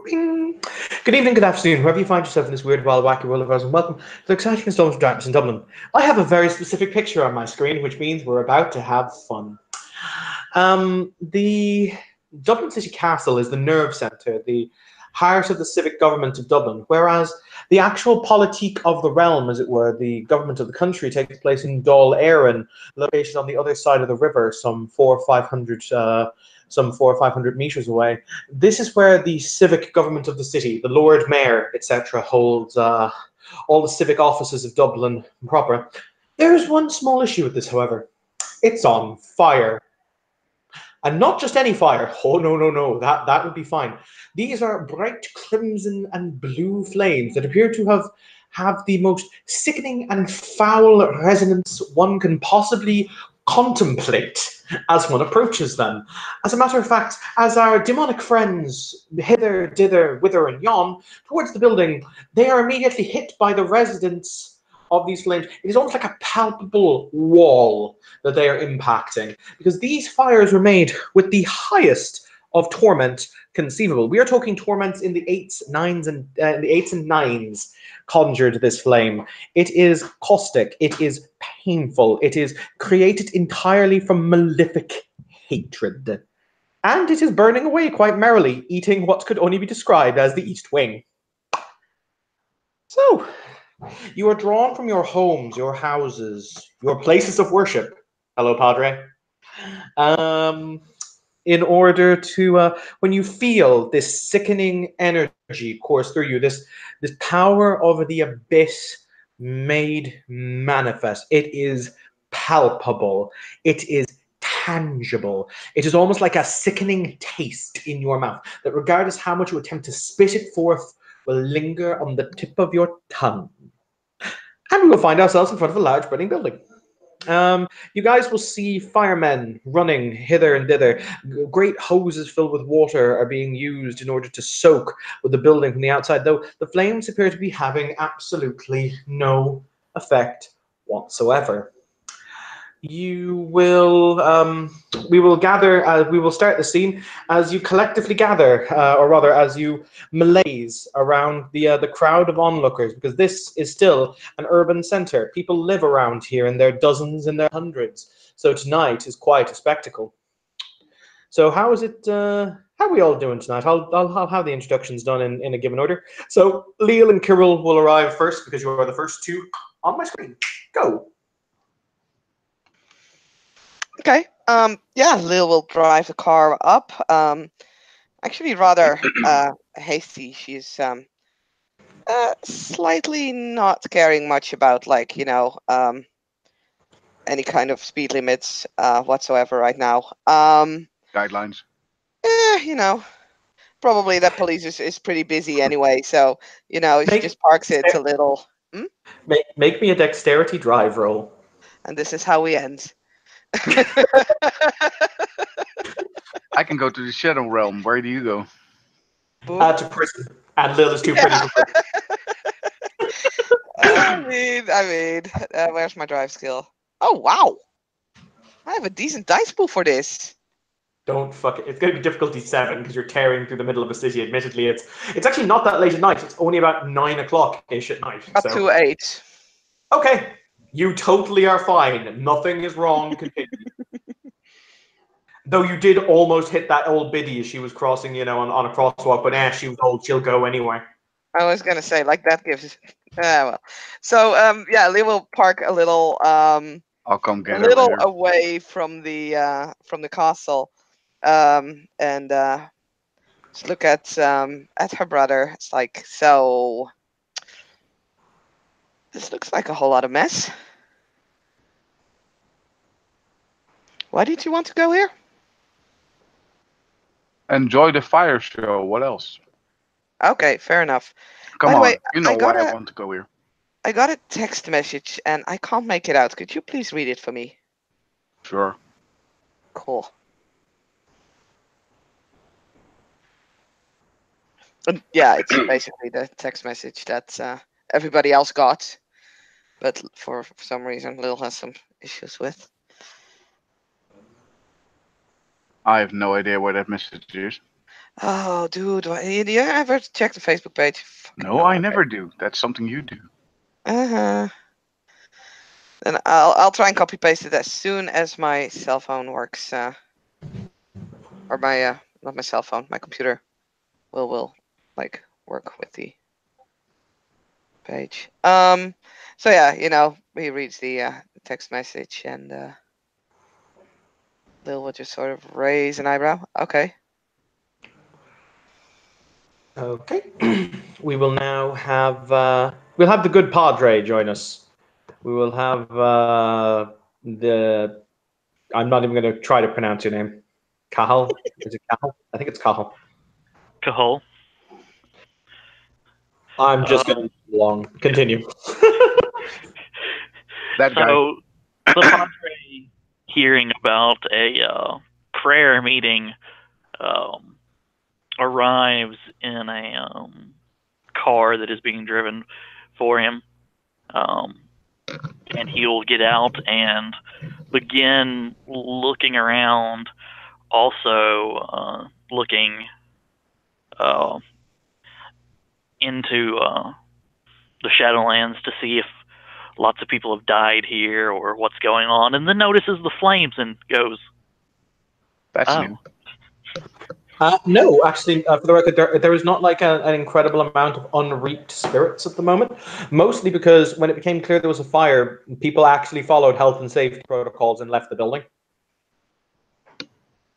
Bing. Good evening, good afternoon, wherever you find yourself in this weird, wild, wacky world of ours, and welcome to the exciting installment of Darkness in Dublin. I have a very specific picture on my screen, which means we're about to have fun. The Dublin City Castle is the nerve centre, the heart of the civic government of Dublin, whereas the actual politique of the realm, as it were, the government of the country, takes place in Dáil Éireann, located on the other side of the river, some 400 or 500 meters away. This is where the civic government of the city, the Lord Mayor, etc., holds all the civic offices of Dublin proper. There is one small issue with this, however. It's on fire. And not just any fire. Oh, no, no, no. That would be fine. These are bright crimson and blue flames that appear to have the most sickening and foul resonance one can possibly contemplate as one approaches them. As a matter of fact, as our demonic friends hither, dither, whither, and yon towards the building, they are immediately hit by the resonance of these flames. It is almost like a palpable wall that they are impacting, because these fires were made with the highest of torment conceivable. We are talking torments in the eights, nines, and nines conjured this flame. It is caustic. It is painful. It is created entirely from malefic hatred. And it is burning away quite merrily, eating what could only be described as the East Wing. So, you are drawn from your homes, your houses, your places of worship. Hello, Padre. In order to, when you feel this sickening energy course through you, this power of the abyss made manifest. It is palpable. It is tangible. It is almost like a sickening taste in your mouth that, regardless how much you attempt to spit it forth, will linger on the tip of your tongue. And we will find ourselves in front of a large burning building. You guys will see firemen running hither and thither. Great hoses filled with water are being used in order to soak with the building from the outside, though the flames appear to be having absolutely no effect whatsoever. You will, we will gather, we will start the scene as you collectively gather, or rather as you malaise around the crowd of onlookers, because this is still an urban centre. People live around here in their dozens and their hundreds, so tonight is quite a spectacle. So how is it, how are we all doing tonight? I'll have the introductions done in a given order. So Leal and Kirill will arrive first, because you are the first two on my screen. Go. Okay. Yeah, Lil will drive the car up. Actually rather hasty. She's slightly not caring much about, like, any kind of speed limits whatsoever right now. Guidelines. Probably that police is pretty busy anyway, so she just parks it a little. Make me a dexterity drive roll. And this is how we end. I can go to the Shadow Realm. Where do you go? To prison. And Lil is too pretty for prison. I mean, where's my drive skill? Oh, wow. I have a decent dice pool for this. Don't fuck it. It's going to be difficulty 7 because you're tearing through the middle of a city. Admittedly, it's actually not that late at night. It's only about 9 o'clock-ish at night. Up to 8. Okay. You totally are fine. Nothing is wrong. Continue. Though you did almost hit that old biddy as she was crossing, on a crosswalk, but she was told she'll go anyway. I was going to say, like, that gives... well. So, yeah, Lee will park a little... I'll come get a little her away from the castle, and just look at her brother. It's like, so this looks like a whole lot of mess. Why did you want to go here? Enjoy the fire show. What else? Okay, fair enough. Come By on, the way, you know why I want to go here. I got a text message and I can't make it out. Could you please read it for me? Sure. Cool. And yeah, it's basically the text message that everybody else got, but for some reason Lil has some issues with. I have no idea what that message is. Oh, dude, do you ever check the Facebook page? Fucking No, hell, I okay. never do. That's something you do. Uh-huh. Then I'll try and copy paste it as soon as my cell phone works. Or my not my cell phone, my computer will like work with the page. So yeah, he reads the text message and Lil will just sort of raise an eyebrow. Okay. Okay. We will now have we'll have the good Padre join us. We will have the I'm not even going to try to pronounce your name. Cahill? Is it Cahill? I think it's Cahill. Cahul. I'm just going long. Continue. That guy. So the Padre, hearing about a prayer meeting, um, arrives in a car that is being driven for him, and he'll get out and begin looking around, also looking uh, into the Shadowlands to see if lots of people have died here or what's going on, and then notices the flames and goes, That's "Oh, new. No, actually, for the record, there is not like an incredible amount of unreaped spirits at the moment. Mostly because when it became clear there was a fire, people actually followed health and safety protocols and left the building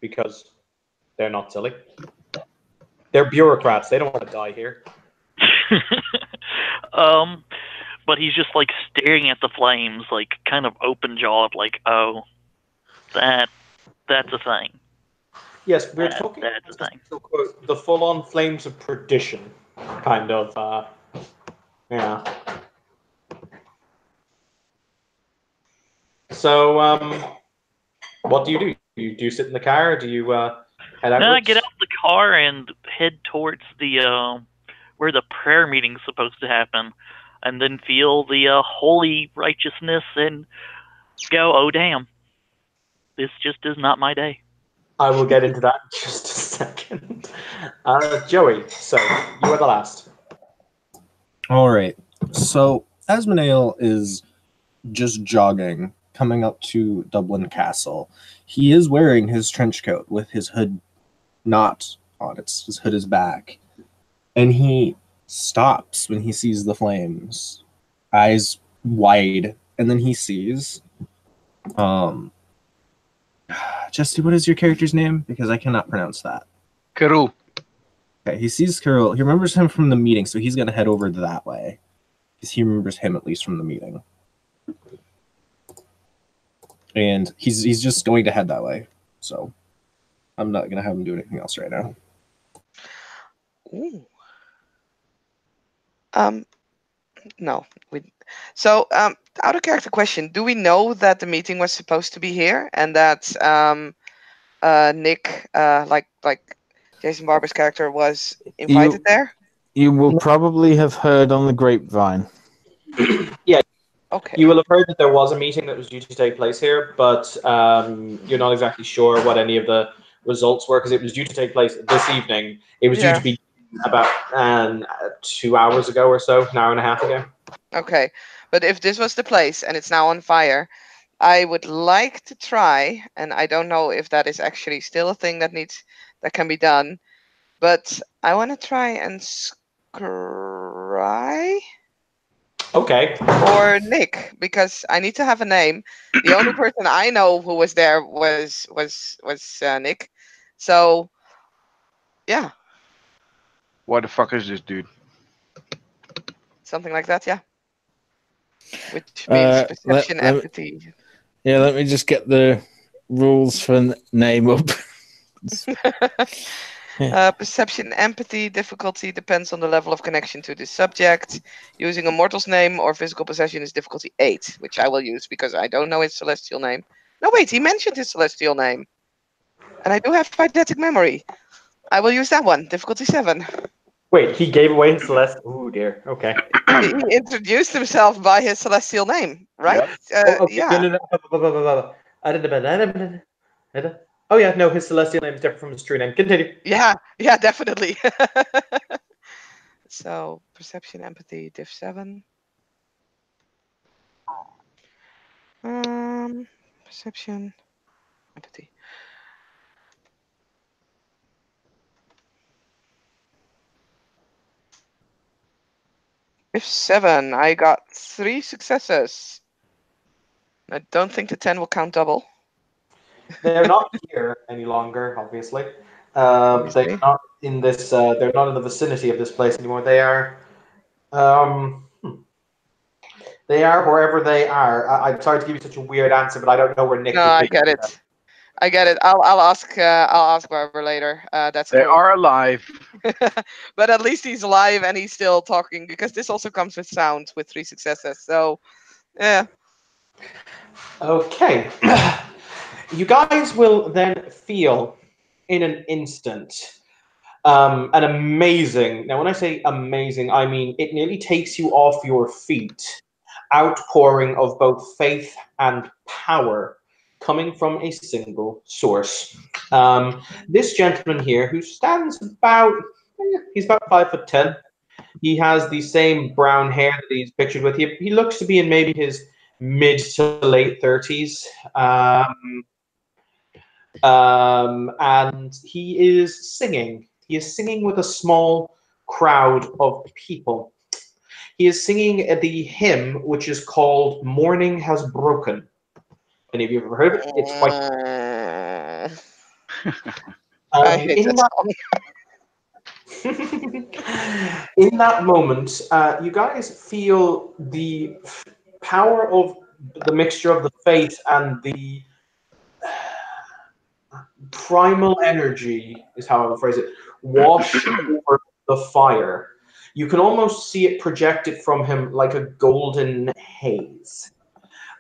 because they're not silly. They're bureaucrats. They don't want to die here. But he's just like staring at the flames, like kind of open jawed, like, oh, that's a thing. Yes, we're talking That's a thing. the full-on flames of perdition, kind of. Yeah. So, what do? Do you sit in the car? Do you head No, I outwards? get out the car and head towards the where the prayer meeting's supposed to happen, and then feel the holy righteousness and go, oh damn, this just is not my day. I will get into that in just a second. Joey, so you are the last. All right. So Asmodeus is just jogging, coming up to Dublin Castle. He is wearing his trench coat with his hood not on. His hood is back. And he stops when he sees the flames, eyes wide, and then he sees Jesse, what is your character's name? Because I cannot pronounce that. Karul. Okay, he sees Carol. He remembers him from the meeting, so he's gonna head over that way. Because he remembers him at least from the meeting. And he's just going to head that way. So I'm not gonna have him do anything else right now. Ooh. No. So, out of character question: do we know that the meeting was supposed to be here, and that Nick, like Jason Barber's character, was invited there? You will probably have heard on the grapevine. Yeah. Okay. You will have heard that there was a meeting that was due to take place here, but you're not exactly sure what any of the results were because it was due to take place this evening. It was due to be about 2 hours ago or so, an hour and a half ago. Okay, but if this was the place and it's now on fire, I would like to try, and I don't know if that is actually still a thing that can be done, but I want to try and scry Okay. or Nick because I need to have a name. The only person I know who was there was Nick, so yeah, What the fuck is this dude? something like that, yeah. Which means perception, let me- empathy. Yeah, let me just get the rules for name up. Perception, empathy, difficulty depends on the level of connection to the subject. Using a mortal's name or physical possession is difficulty 8, which I will use because I don't know his celestial name. No, wait, he mentioned his celestial name. And I do have eidetic memory. I will use that one, difficulty 7. Wait, he gave away his celestial. Oh dear. Okay. He introduced himself by his celestial name, right? Okay. Yeah. No. Oh yeah, no, his celestial name is different from his true name. Continue. Yeah, definitely. So perception, empathy, diff 7. Perception, empathy. Diff 7. I got 3 successes. I don't think the 10 will count double. They're not here any longer, obviously. They're Obviously. not in this. They're not in the vicinity of this place anymore. They are. They are wherever they are. I'm sorry to give you such a weird answer, but I don't know where Nick No, would I be. get it. I get it. I'll ask Barbara later. That's They cool. are alive. But at least he's alive and he's still talking, because this also comes with sound with 3 successes. So yeah. Okay. You guys will then feel in an instant an amazing. Now, when I say amazing, I mean it nearly takes you off your feet. Outpouring of both faith and power coming from a single source. This gentleman here, who stands about, he's about 5'10". He has the same brown hair that he's pictured with. He looks to be in maybe his mid to late 30s. And he is singing. He is singing with a small crowd of people. He is singing the hymn, which is called "Morning Has Broken." Any of you ever heard of it? It's quite. I hate In that that song. in that moment, you guys feel the power of the mixture of the faith and the primal energy, is how I would phrase it, wash over the fire. You can almost see it projected from him like a golden haze.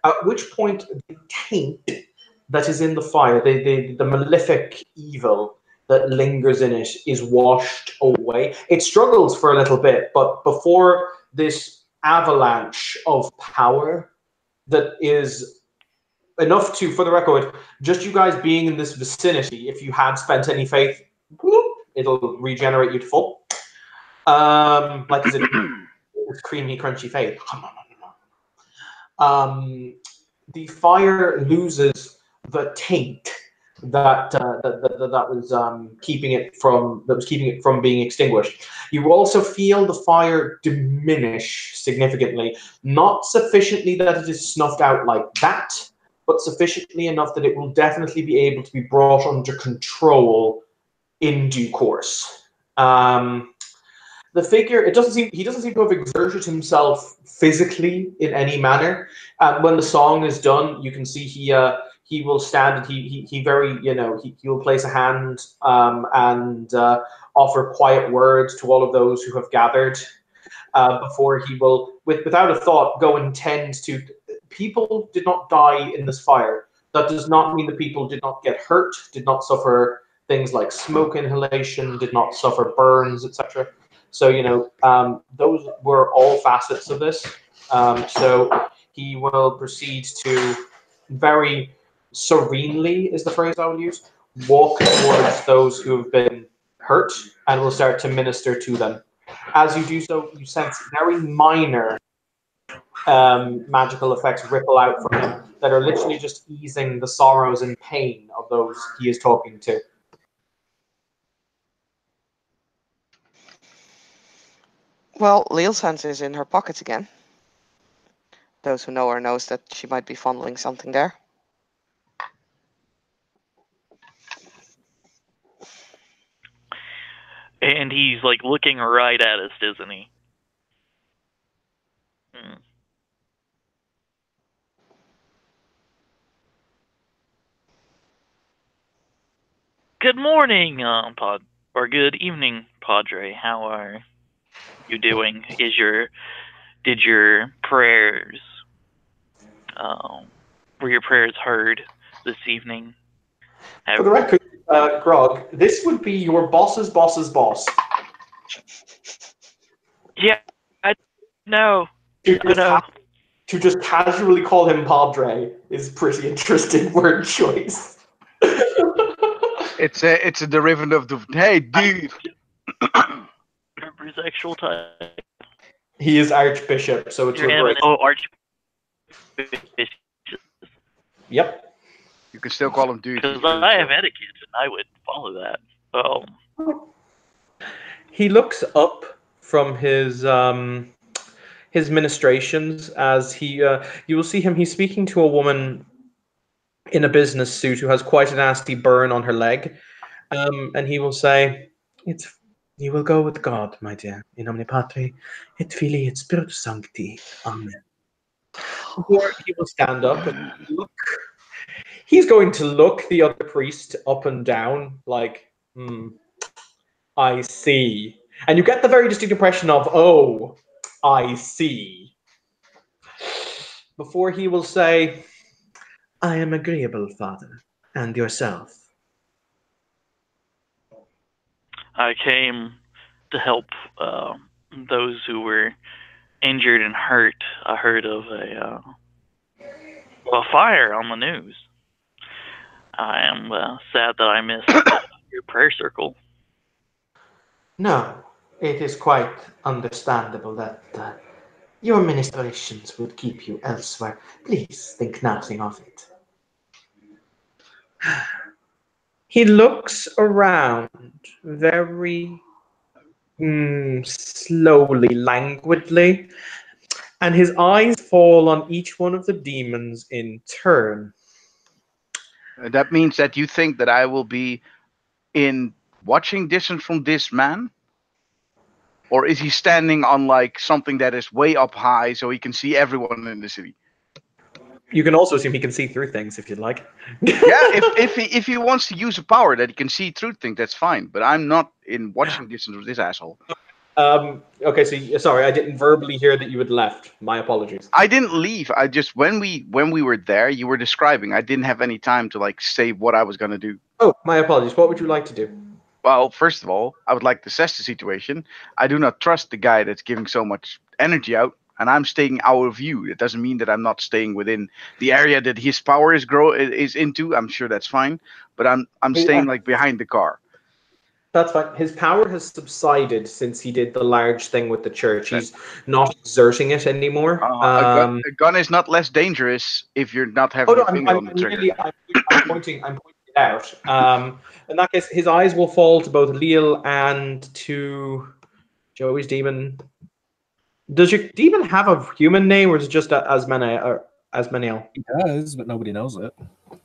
At which point, the taint that is in the fire, the malefic evil that lingers in it, is washed away. It struggles for a little bit, but before this avalanche of power that is enough to, for the record, just you guys being in this vicinity, if you had spent any faith, it'll regenerate you to full. Like, is it creamy, crunchy faith? The fire loses the taint that was keeping it from being extinguished. You also feel the fire diminish significantly, not sufficiently that it is snuffed out like that, but sufficiently enough that it will definitely be able to be brought under control in due course. The figure, he doesn't seem to have exerted himself physically in any manner. When the song is done, you can see he will stand. He very, he will place a hand and offer quiet words to all of those who have gathered before he will, without a thought, go and tend to. People did not die in this fire. That does not mean the people did not get hurt, did not suffer things like smoke inhalation, did not suffer burns, etc. So, those were all facets of this. So he will proceed to very serenely, is the phrase I would use, walk towards those who have been hurt and will start to minister to them. As you do so, you sense very minor magical effects ripple out from him that are literally just easing the sorrows and pain of those he is talking to. Well, Leal's hand is in her pocket again. Those who know her knows that she might be fondling something there. And he's like looking right at us, isn't he? Good morning, or good evening, Padre. How are you doing? Did your prayers, were your prayers heard this evening? For the record, Grog, this would be your boss's boss's boss. Yeah, I know. To just casually call him Padre is pretty interesting word choice. It's a derivative of hey, dude. Remember his actual title. He is Archbishop, so it's Your reversed. eminence. Oh, Archbishop. Yep. You can still call him dude. Because He's really I chill. have etiquette, and I would follow that. He looks up from his ministrations as you will see him. He's speaking to a woman in a business suit who has quite a nasty burn on her leg, and he will say, "It's you will go with God, my dear. In nomine Patri, et Filii, et Spiritus Sancti. Amen." Before he will stand up and look, he's going to look the other priest up and down like, I see. And you get the very distinct impression of, oh, I see. Before he will say, I am agreeable, Father, and yourself. I came to help those who were injured and hurt. I heard of a fire on the news. I am sad that I missed your prayer circle. No, it is quite understandable that your ministrations would keep you elsewhere. Please think nothing of it. He looks around very slowly, languidly, and his eyes fall on each one of the demons in turn. That means that you think that I will be in watching distance from this man? Or is he standing on like something that is way up high so he can see everyone in the city? You can also assume he can see through things if you'd like. Yeah, if he wants to use a power that he can see through things, that's fine. But I'm not in watching distance with this asshole. Okay, so sorry, I didn't verbally hear that you had left. My apologies. I didn't leave. I just when we were there, you were describing. I didn't have any time to like say what I was gonna do. Oh, my apologies. What would you like to do? Well, first of all, I would like to assess the situation. I do not trust the guy that's giving so much energy out, and I'm staying out of view. It doesn't mean that I'm not staying within the area that his power is into. I'm sure that's fine, but I'm staying like behind the car. That's fine. His power has subsided since he did the large thing with the church. He's not exerting it anymore. A gun is not less dangerous if you're not having your finger on the trigger. I'm pointing it out. In that case, his eyes will fall to both Leal and to Joey's demon. Does your demon have a human name, or is it just Asmaniel? He does, but nobody knows it.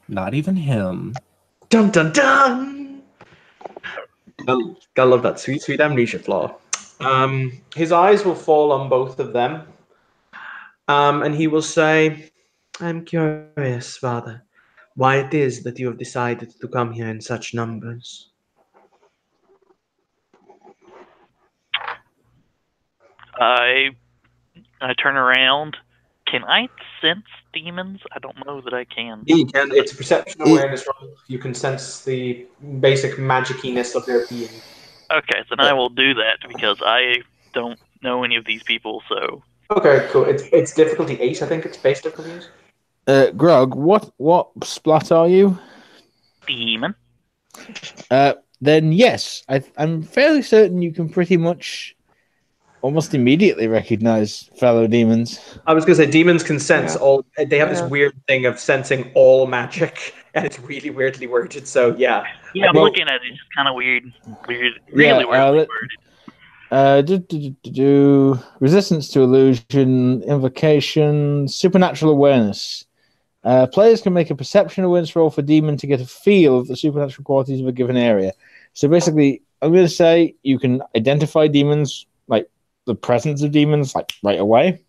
Not even him. Dun dun dun! Gotta love that sweet, sweet amnesia flaw. His eyes will fall on both of them, and he will say, I'm curious, Father, why it is that you have decided to come here in such numbers. I turn around. Can I sense demons? I don't know that I can. You can. It's a perception awareness roll. You can sense the basic magiciness of their being. Okay, then I will do that because I don't know any of these people. So okay, cool. It's difficulty 8. I think it's base difficulties. Grog, what splat are you? demon. Then yes, I'm fairly certain you can pretty much almost immediately recognize fellow demons. I was going to say demons can sense all. They have this weird thing of sensing all magic, and it's really weirdly worded. So yeah. Yeah, I'm looking at it. It's just kind of weird, really weirdly worded. Resistance to illusion, invocation, supernatural awareness. Players can make a perception awareness roll for demon to get a feel of the supernatural qualities of a given area. So basically, I'm going to say you can identify demons, like the presence of demons, like right away.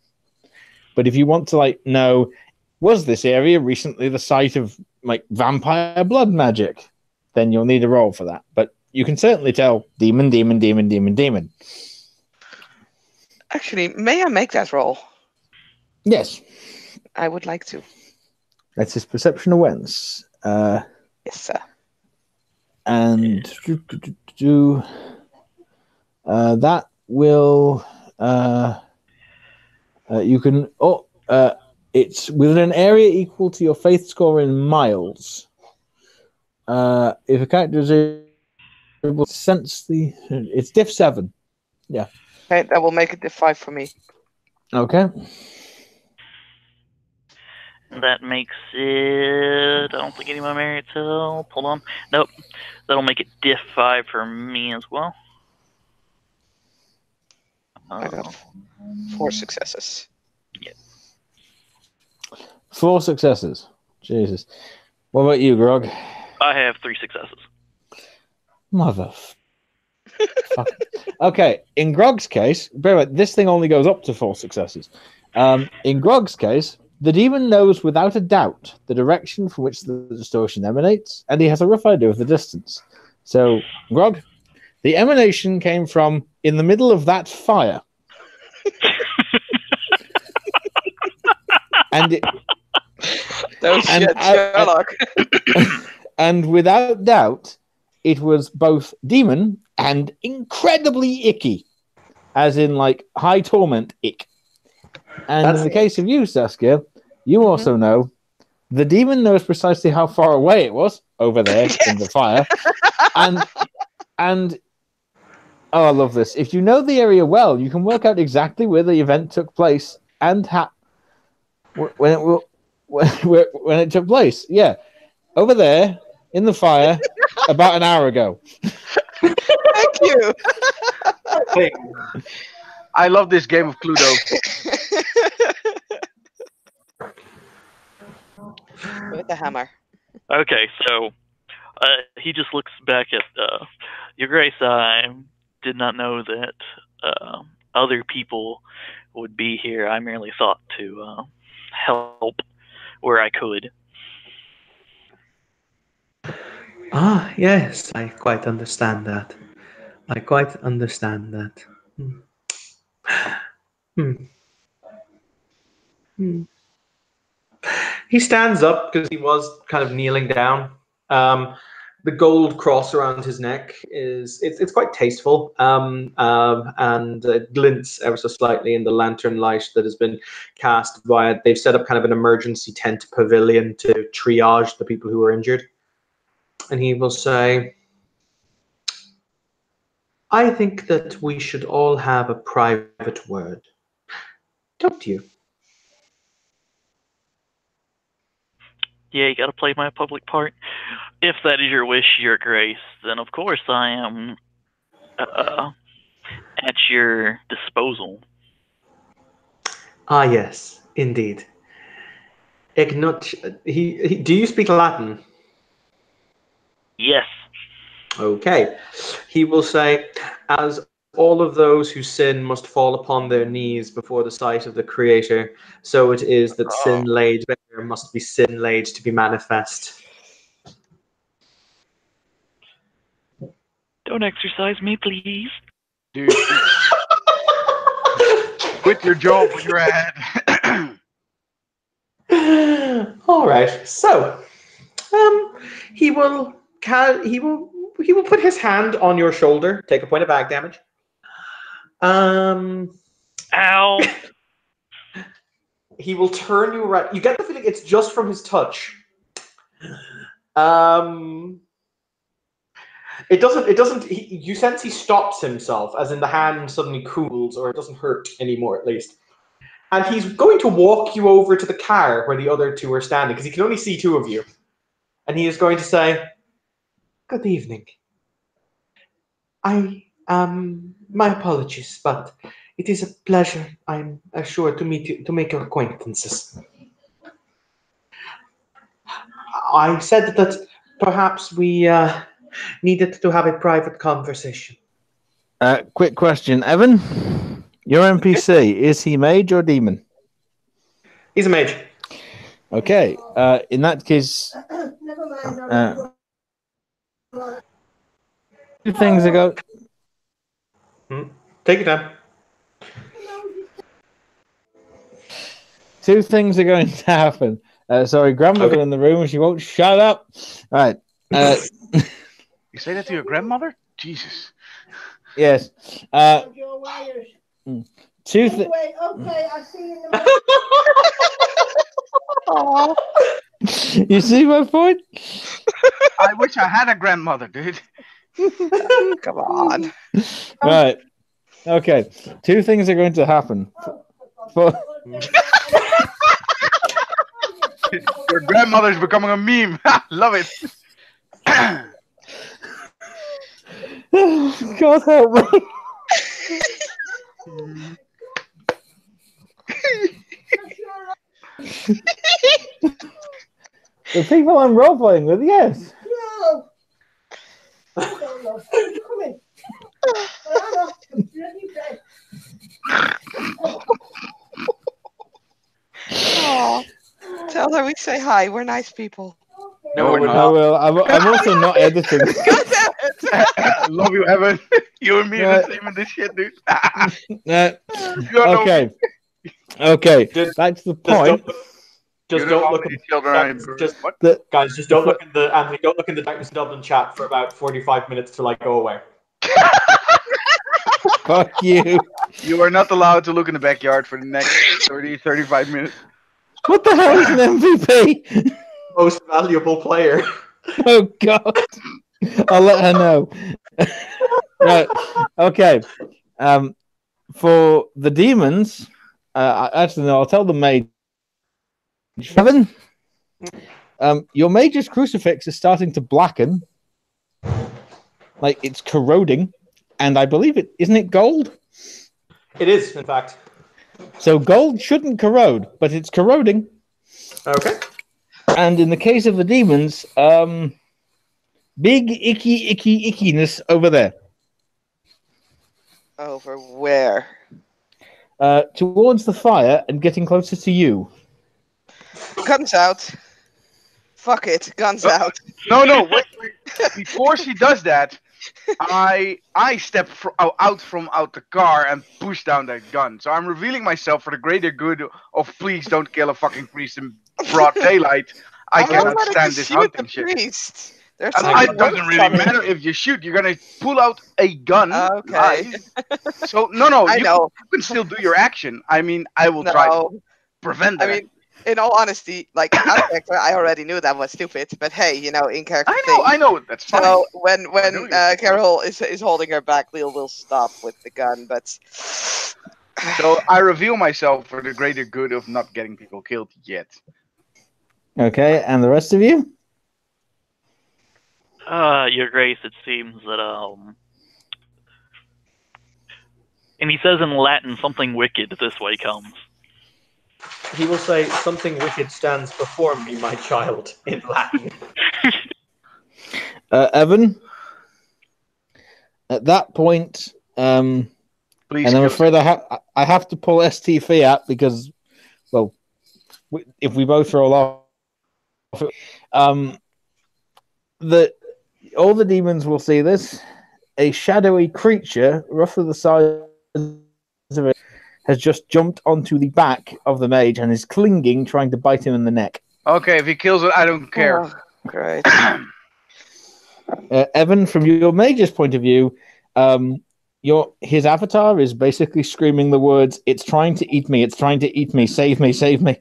But if you want to like know, was this area recently the site of like vampire blood magic, then you'll need a roll for that. But you can certainly tell demon, demon, demon, demon, demon. Actually, may I make that roll? Yes. I would like to. That's his perception awareness. Yes, sir. And that will you can it's within an area equal to your faith score in miles. If a character is able to sense the, it's diff 7. Yeah. Okay, that will make it diff 5 for me. Okay. That makes it. I don't think anyone married help. Hold on. Nope. That'll make it diff 5 for me as well. I got 4 successes. 4 successes. Jesus. What about you, Grog? I have 3 successes. Mother. Fuck. Okay, in Grog's case, bear in mind, this thing only goes up to 4 successes. In Grog's case, the demon knows without a doubt the direction from which the distortion emanates, and he has a rough idea of the distance. So, Grog, the emanation came from in the middle of that fire. and it, No shit, Sherlock. and without doubt, it was both demon and incredibly icky, as in like high torment ick. And in the case of you, Saskia, you also know the demon knows precisely how far away it was over there in the fire, and oh, I love this. If you know the area well, you can work out exactly where the event took place and when it took place. Yeah, over there in the fire about an hour ago. Thank you. I love this game of Cluedo. With the hammer. Okay, so he just looks back at Your Grace. I did not know that other people would be here. I merely thought to help where I could. Ah, yes, I quite understand that. I quite understand that. Hmm. He stands up because he was kind of kneeling down. The gold cross around his neck it's quite tasteful, and it glints ever so slightly in the lantern light that has been cast via. They've set up kind of an emergency tent pavilion to triage the people who are injured. And he will say, I think that we should all have a private word. Don't you? Yeah, you gotta play my public part. If that is your wish, Your Grace, then of course I am at your disposal. Ah, yes, indeed. Ignat, do you speak Latin? Yes. Okay. He will say, as all of those who sin must fall upon their knees before the sight of the Creator, so it is that sin laid bare must be sin laid to be manifest. Don't exercise me, please. Dude, quit your job when you're ahead. All right. So, he will put his hand on your shoulder. Take a point of bag damage. Ow! He will turn you around. You get the feeling it's just from his touch. It doesn't. You sense he stops himself, as in the hand suddenly cools, or it doesn't hurt anymore, at least. And he's going to walk you over to the car where the other two are standing, because he can only see 2 of you. And he is going to say, "Good evening. My apologies, but it is a pleasure, I'm sure, to meet you, to make your acquaintances. I said that perhaps we needed to have a private conversation." Quick question, Evan. Your NPC, is he mage or demon? He's a mage. Okay. In that case, 2 things ago. Take your time. 2 things are going to happen. Sorry, grandmother in the room. She won't shut up. All right. You say that to your grandmother? Jesus. Yes. 2 things. Okay, I'll see you in the You see my point? I wish I had a grandmother, dude. Come on. Right. Okay. Two things are going to happen. For Your grandmother's becoming a meme. Love it. God help me. The people I'm role playing with, yes. Aw. Tell her we say hi. We're nice people. No, we're we're not. I not. will. I'm also not editing. God damn it! Love you, Evan. You and me are Right. the same in this shit, dude. Okay. Okay. Just- Back to the Just point. don't, You just know don't how look many at children guys, I just what? guys. Just don't look in the Anthony. Don't look in the Darkness Dublin chat for about 45 minutes till I go away. Fuck you. You are not allowed to look in the backyard for the next 30, 35 minutes. What the hell is an MVP? Most valuable player. Oh God. I'll let her know. Right. Okay. For the demons, actually no, I'll tell the mage. Evan, your mage's crucifix is starting to blacken, like it's corroding, and I believe it isn't it gold. It is, in fact. So gold shouldn't corrode, but it's corroding. Okay. And in the case of the demons, big icky ickiness over there. Over where? Towards the fire and getting closer to you. Guns out. Fuck it. Guns out. No, wait. Before she does that, I step out the car and push down that gun. So I'm revealing myself for the greater good of please don't kill a fucking priest in broad daylight. I I'm not cannot ready stand to this shoot hunting the shit. priest. There's And something it doesn't else really coming. matter if you shoot. You're gonna pull out a gun. Okay. Live. So no, I you know. can still do your action. I mean, I will try to No. prevent I that. mean, in all honesty, like out of character, I already knew that was stupid. But hey, you know, in character I know, that's fine. So when doing it. Carol is holding her back, we'll stop with the gun. But So I reveal myself for the greater good of not getting people killed yet. Okay, and the rest of you? Your Grace, it seems that and he says in Latin something wicked this way comes. He will say something wicked stands before me, my child, in Latin. Evan, at that point, and Please I'm kill afraid I have to pull ST Fiat because, well, if we both roll off, all the demons will see this. A shadowy creature, roughly the size of it, has just jumped onto the back of the mage and is clinging, trying to bite him in the neck. Okay, if he kills it, I don't care. Oh, great. Evan, from your mage's point of view, his avatar is basically screaming the words, "It's trying to eat me! It's trying to eat me! Save me! Save me!"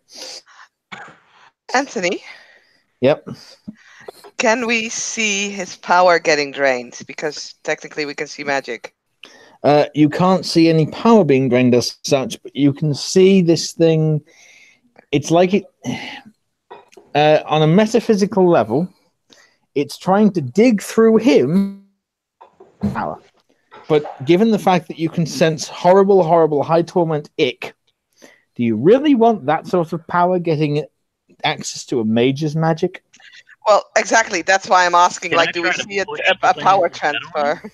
Anthony, Yep. can we see his power getting drained? Because technically we can see magic. You can't see any power being drained as such, but you can see this thing. It's like it, on a metaphysical level, it's trying to dig through him. Power. But given the fact that you can sense horrible, horrible high torment ick, do you really want that sort of power getting access to a mage's magic? Well, exactly. That's why I'm asking. Can I Like, do we try to see a push the power thing into the transfer?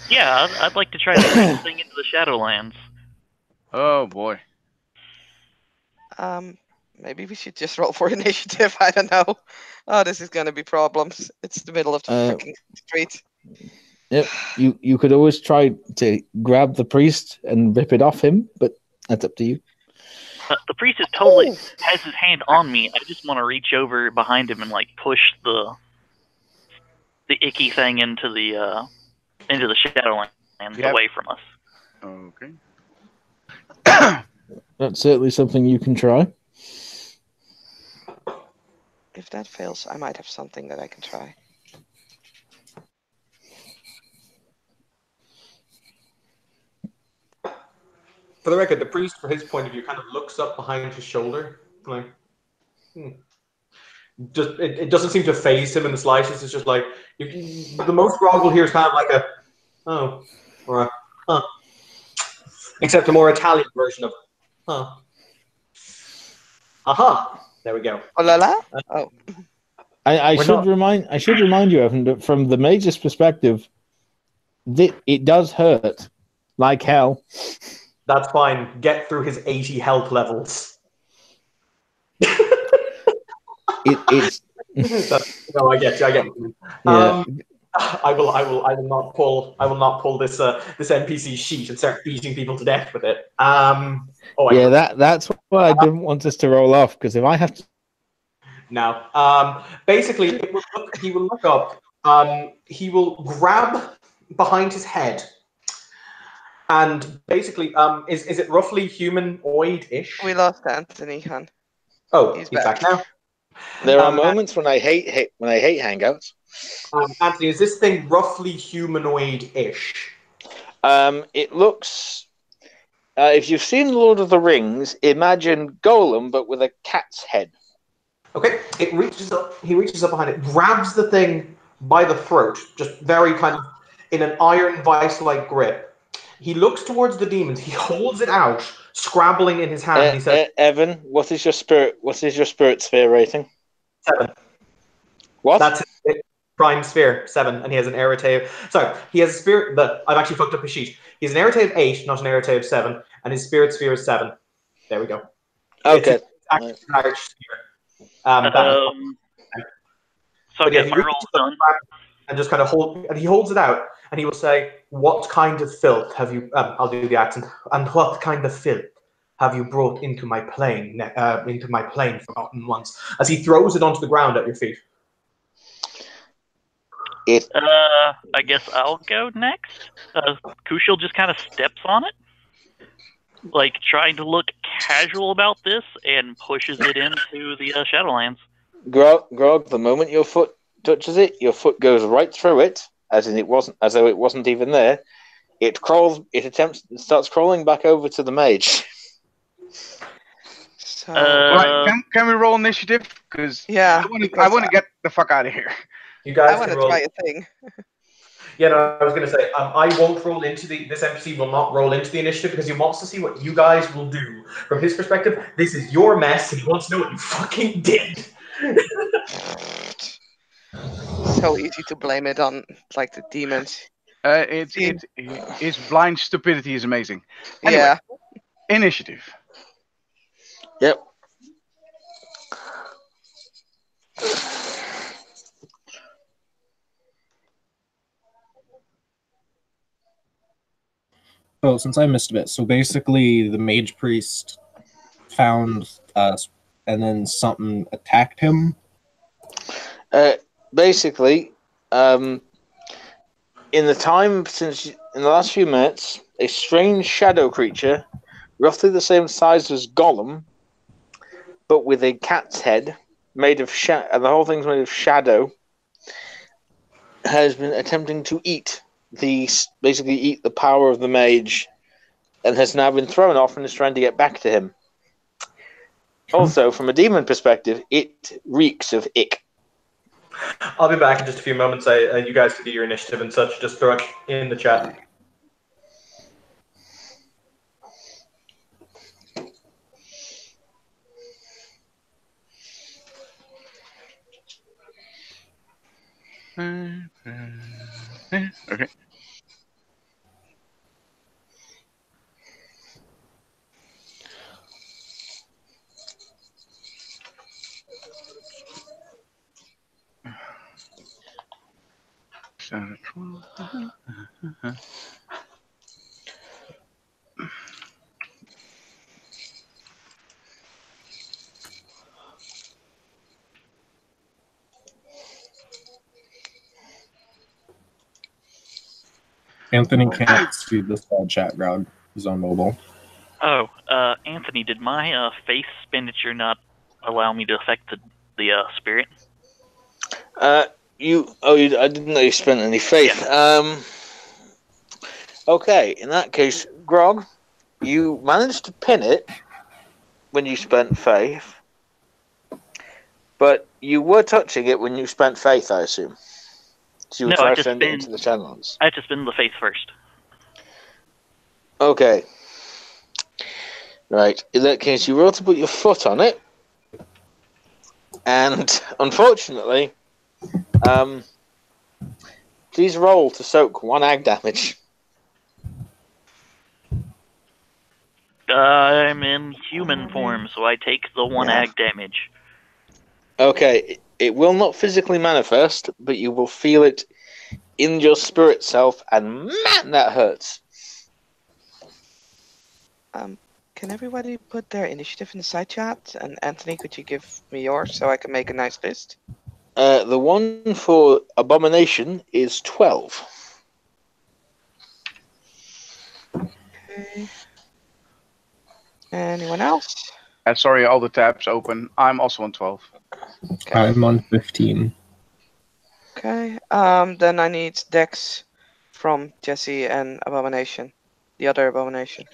Yeah, I'd like to try to bring this thing into the Shadowlands. Oh boy. Maybe we should just roll for initiative. I don't know. Oh, this is gonna be problems. It's the middle of the freaking street. Yep. You could always try to grab the priest and rip it off him, but that's up to you. The priest is totally has his hand on me. I just want to reach over behind him and like push the icky thing into the Shadowlands Yep. away from us. Okay. That's certainly something you can try. If that fails, I might have something that I can try. For the record, the priest, for his point of view, kind of looks up behind his shoulder, like, just it doesn't seem to phase him in the slightest. It's just like the most Grog will hear is kind of like a oh or a huh, except a more Italian version of huh. Aha! There we go. Oh la la! Oh, I We're should not- remind you, Evan, that from the mage's perspective, it does hurt like hell. That's fine. Get through his 80 health levels. It's No, I get you. I get you. yeah. I will not pull this this NPC sheet and start beating people to death with it. That's why I didn't want us to roll off, because if I have to. No. Basically, he will look up. He will grab behind his head, and basically, is it roughly humanoid-ish? we lost Anthony, hon. Oh, He's he's back now. There are moments when I hate hangouts. Anthony, is this thing roughly humanoid-ish? It looks. If you've seen Lord of the Rings, imagine Golem but with a cat's head. Okay, it reaches up. He reaches up behind it, grabs the thing by the throat, just very kind of in an iron vice-like grip. He looks towards the demons. He holds it out, scrabbling in his hand. He says, Evan, what is your spirit sphere rating? 7. What? That's it. Prime sphere 7, and he has an errata. Sorry, he has a spirit. But I've actually fucked up his sheet. He has an errata of 8, not an errata of 7, and his spirit sphere is 7. There we go. Okay. It's actually a large sphere. So I guess my roll's done. And just kind of he holds it out, and he will say, "What kind of filth have you?" I'll do the accent. And what kind of filth have you brought into my plane? Forgotten once. As he throws it onto the ground at your feet. I guess I'll go next. Kushil just kind of steps on it, like trying to look casual about this, and pushes it into the Shadowlands. Grog, the moment your foot touches it, your foot goes right through it, as though it wasn't even there. It starts crawling back over to the mage. So Right, can we roll initiative? Because yeah, I want to get the fuck out of here. You guys I want to try a thing. Yeah, no, I was going to say, I won't roll into this NPC will not roll into the initiative because he wants to see what you guys will do. From his perspective, this is your mess, and he wants to know what you fucking did. So easy to blame it on, like, the demons. His blind stupidity is amazing. Anyway, Yeah. initiative. Yep. Oh, since I missed a bit, so basically the mage priest found us, and then something attacked him. Basically, in the last few minutes, a strange shadow creature, roughly the same size as Gollum, but with a cat's head, made of and the whole thing's made of shadow, has been attempting to eat the power of the mage, and has now been thrown off and is trying to get back to him. Also, from a demon perspective, it reeks of ick. I'll be back in just a few moments. You guys can do your initiative and such. Just throw it in the chat. Okay. Anthony can't see the chat, Grog. He's on mobile. Oh, Anthony, did my face expenditure not allow me to affect the spirit? I didn't know you spent any faith. Okay, in that case, Grog, you managed to pin it when you spent faith, but you were touching it when you spent faith, I assume. So you would No, try to send it into the channels. I have to spin the face first. Okay. Right. In that case, you roll to put your foot on it, and unfortunately, please roll to soak 1 ag damage. I'm in human form, so I take the 1 Yeah. ag damage. Okay, it will not physically manifest, but you will feel it in your spirit self, and man, that hurts. Can everybody put their initiative in the side chat? And Anthony, could you give me yours so I can make a nice list? The one for Abomination is 12. Okay. Anyone else? Sorry, all the tabs open. I'm also on 12. Okay. I'm on 15. Okay. Then I need Dex from Jesse and Abomination. The other Abomination.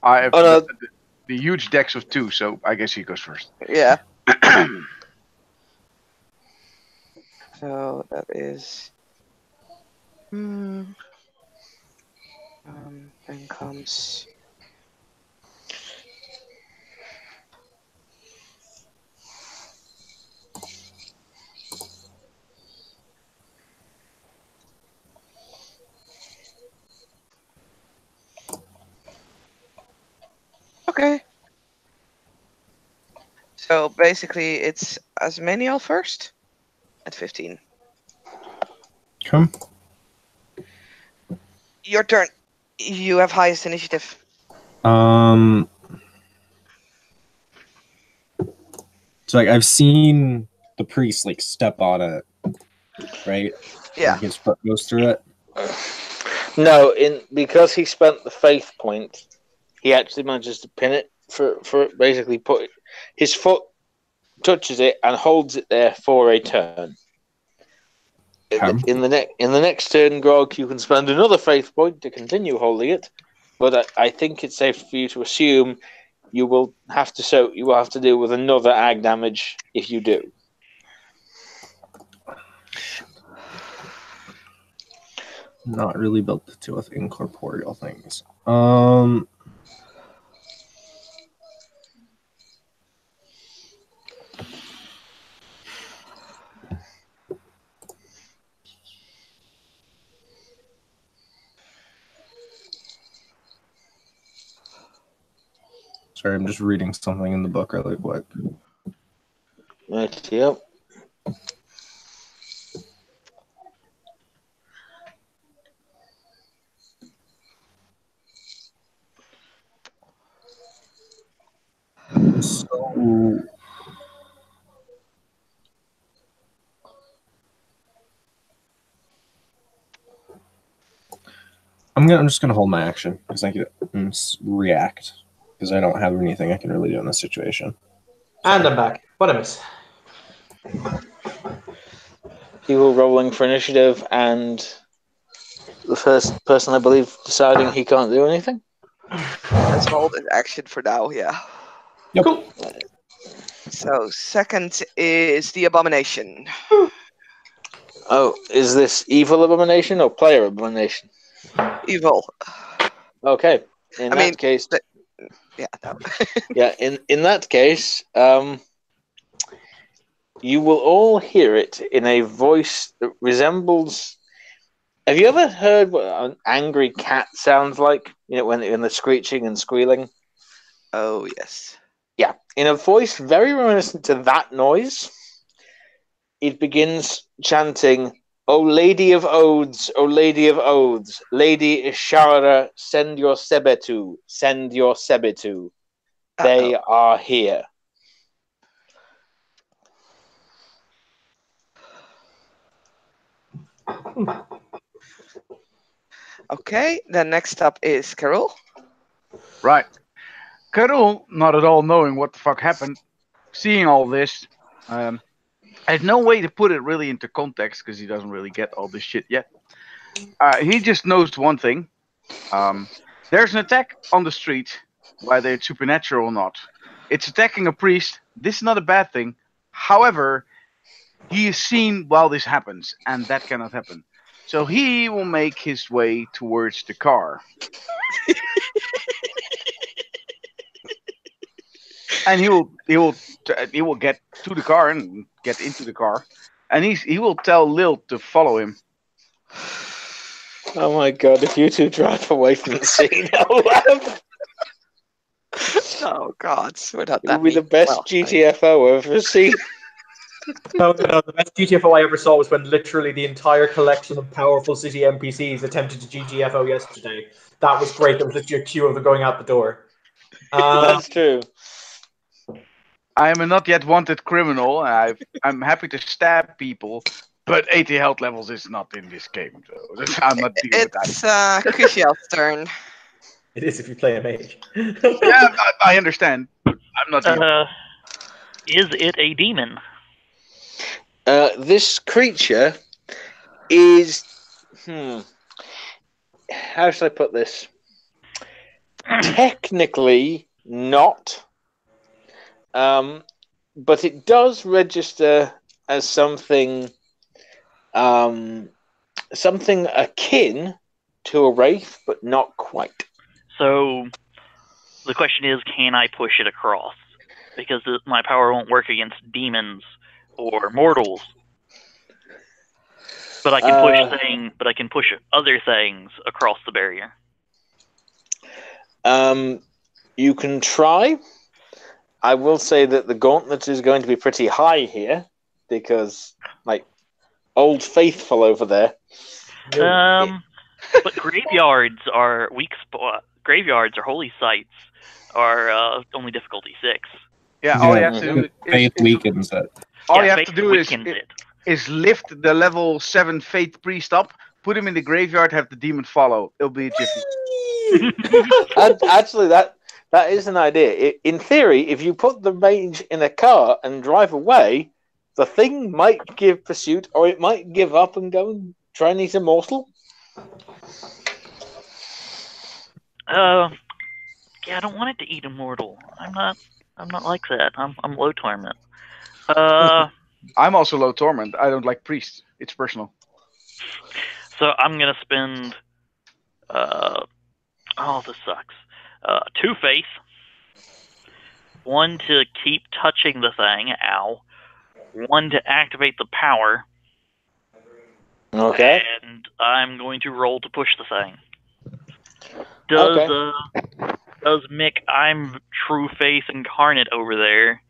I have Oh, no. the huge dex of 2, so I guess he goes first. Yeah. So that is. Then comes. Okay. So basically, it's Asmaniel first at 15. Come. Your turn. You have highest initiative. So like I've seen the priest like step on it, right? Yeah. Like his foot goes through it. No, because he spent the faith point, he actually manages to pin it for basically put his foot touches it and holds it there for a turn. In the next turn, Grog, you can spend another faith point to continue holding it, but I think it's safe for you to assume you will have to deal with another ag damage if you do. Not really built to deal with incorporeal things. Sorry, I'm just reading something in the book really quick. Right, yep. So I'm just gonna hold my action because I can react because I don't have anything I can really do in this situation. And I'm back. What a miss. People rolling for initiative, and the first person, I believe, deciding he can't do anything. Let's hold an action for now. Yeah. Yep. Cool. So second is the Abomination. Oh, is this evil abomination or player abomination? Evil. Okay. In that case, yeah. No. yeah. In that case, you will all hear it in a voice that resembles. Have you ever heard what an angry cat sounds like? You know, when they're screeching and squealing. Oh yes. Yeah, in a voice very reminiscent to that noise, it begins chanting, "O Lady of Odes, O Lady of Odes, Lady Ishara, send your Sebetu, send your Sebetu. They are here." Okay, then next up is Carol. Right. Karul, not at all knowing what the fuck happened, seeing all this, has no way to put it really into context because he doesn't really get all this shit yet. He just knows one thing. There's an attack on the street, whether it's supernatural or not. It's attacking a priest. This is not a bad thing. However, he is seen while this happens, and that cannot happen. So he will make his way towards the car. And he will get to the car and get into the car, and he will tell Lil to follow him. Oh my god! If you two drive away from the scene, I'll laugh. Oh God, we're not It that will be the mean. best Well, GTFO I've ever seen. No. The best GTFO I ever saw was when literally the entire collection of powerful city NPCs attempted to GTFO yesterday. That was great. There was literally a queue of them going out the door. That's true. I am a not yet wanted criminal. I'm happy to stab people, but 80 health levels is not in this game. So I'm not dealing with that. it's Kushiel's turn. It is if you play a mage. Yeah, I understand. I'm not dealing. Is it a demon? This creature is. How should I put this? Technically not, but it does register as something, something akin to a wraith, but not quite. So the question is, can I push it across? Because my power won't work against demons or mortals. But I can push other things across the barrier. You can try. I will say that the gauntlet is going to be pretty high here because, like, Old Faithful over there. But graveyards are weak spot. Graveyards or holy sites are only difficulty 6. Yeah, all you have to do Faith weakens it. all you Yeah, have to faith do weakens it. is lift the level 7 faith priest up, put him in the graveyard, have the demon follow. It'll be a jiffy. Actually, that is an idea. In theory, if you put the mage in a car and drive away, the thing might give pursuit, or it might give up and go and try and eat a morsel. Yeah, I don't want it to eat a mortal. I'm not like that. I'm low torment. I'm also low torment. I don't like priests. It's personal. So I'm gonna spend. Oh, this sucks. 2 faith. 1 to keep touching the thing. Ow. 1 to activate the power. Okay. And I'm going to roll to push the thing. Does Mick, I'm True Faith Incarnate over there,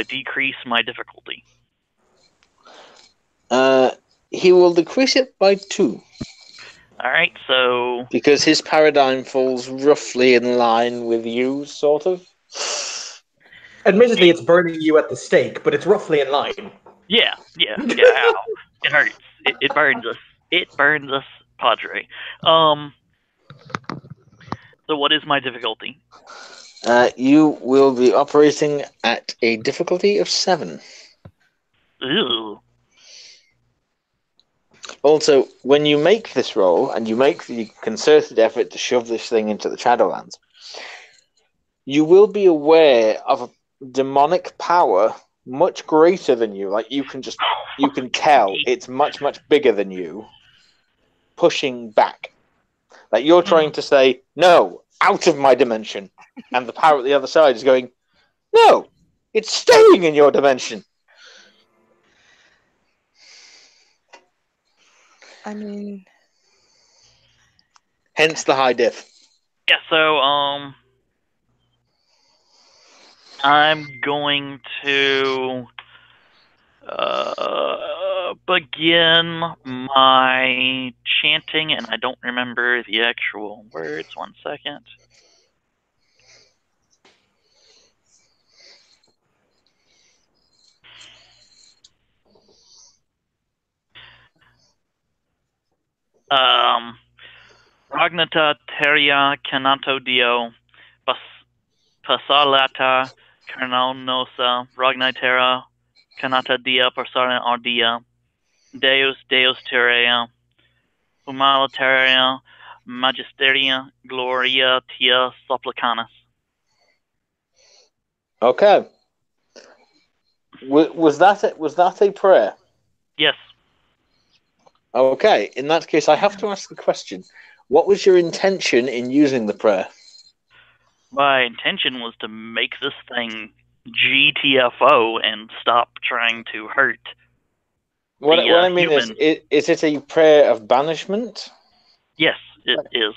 decrease my difficulty? He will decrease it by 2. Alright, so... Because his paradigm falls roughly in line with you, sort of. Admittedly, it's burning you at the stake, but it's roughly in line. Yeah, ow. It hurts. It burns us. It burns us, Padre. So what is my difficulty? You will be operating at a difficulty of 7. Ew. Also, when you make this roll, and you make the concerted effort to shove this thing into the Shadowlands, you will be aware of a demonic power much greater than you. Like, you can tell it's much, much bigger than you, pushing back. Like, you're trying to say, no, out of my dimension. And the power at the other side is going, no, it's staying in your dimension. I mean, Hence the high diff. Yeah, so, I'm going to begin my chanting, and I don't remember the actual words. 1 second. Ragnata Teria Canato Dio Pasalata, Carnonosa, Ragnitera, Canata dia Persona Ardia, Deus Terea, Humalateria, Magisteria, Gloria Tia Supplicanus. Okay. Was that it? Was that a prayer? Yes. Okay. In that case, I have to ask the question: what was your intention in using the prayer? My intention was to make this thing GTFO and stop trying to hurt. What I mean human. is it a prayer of banishment? Yes, it is.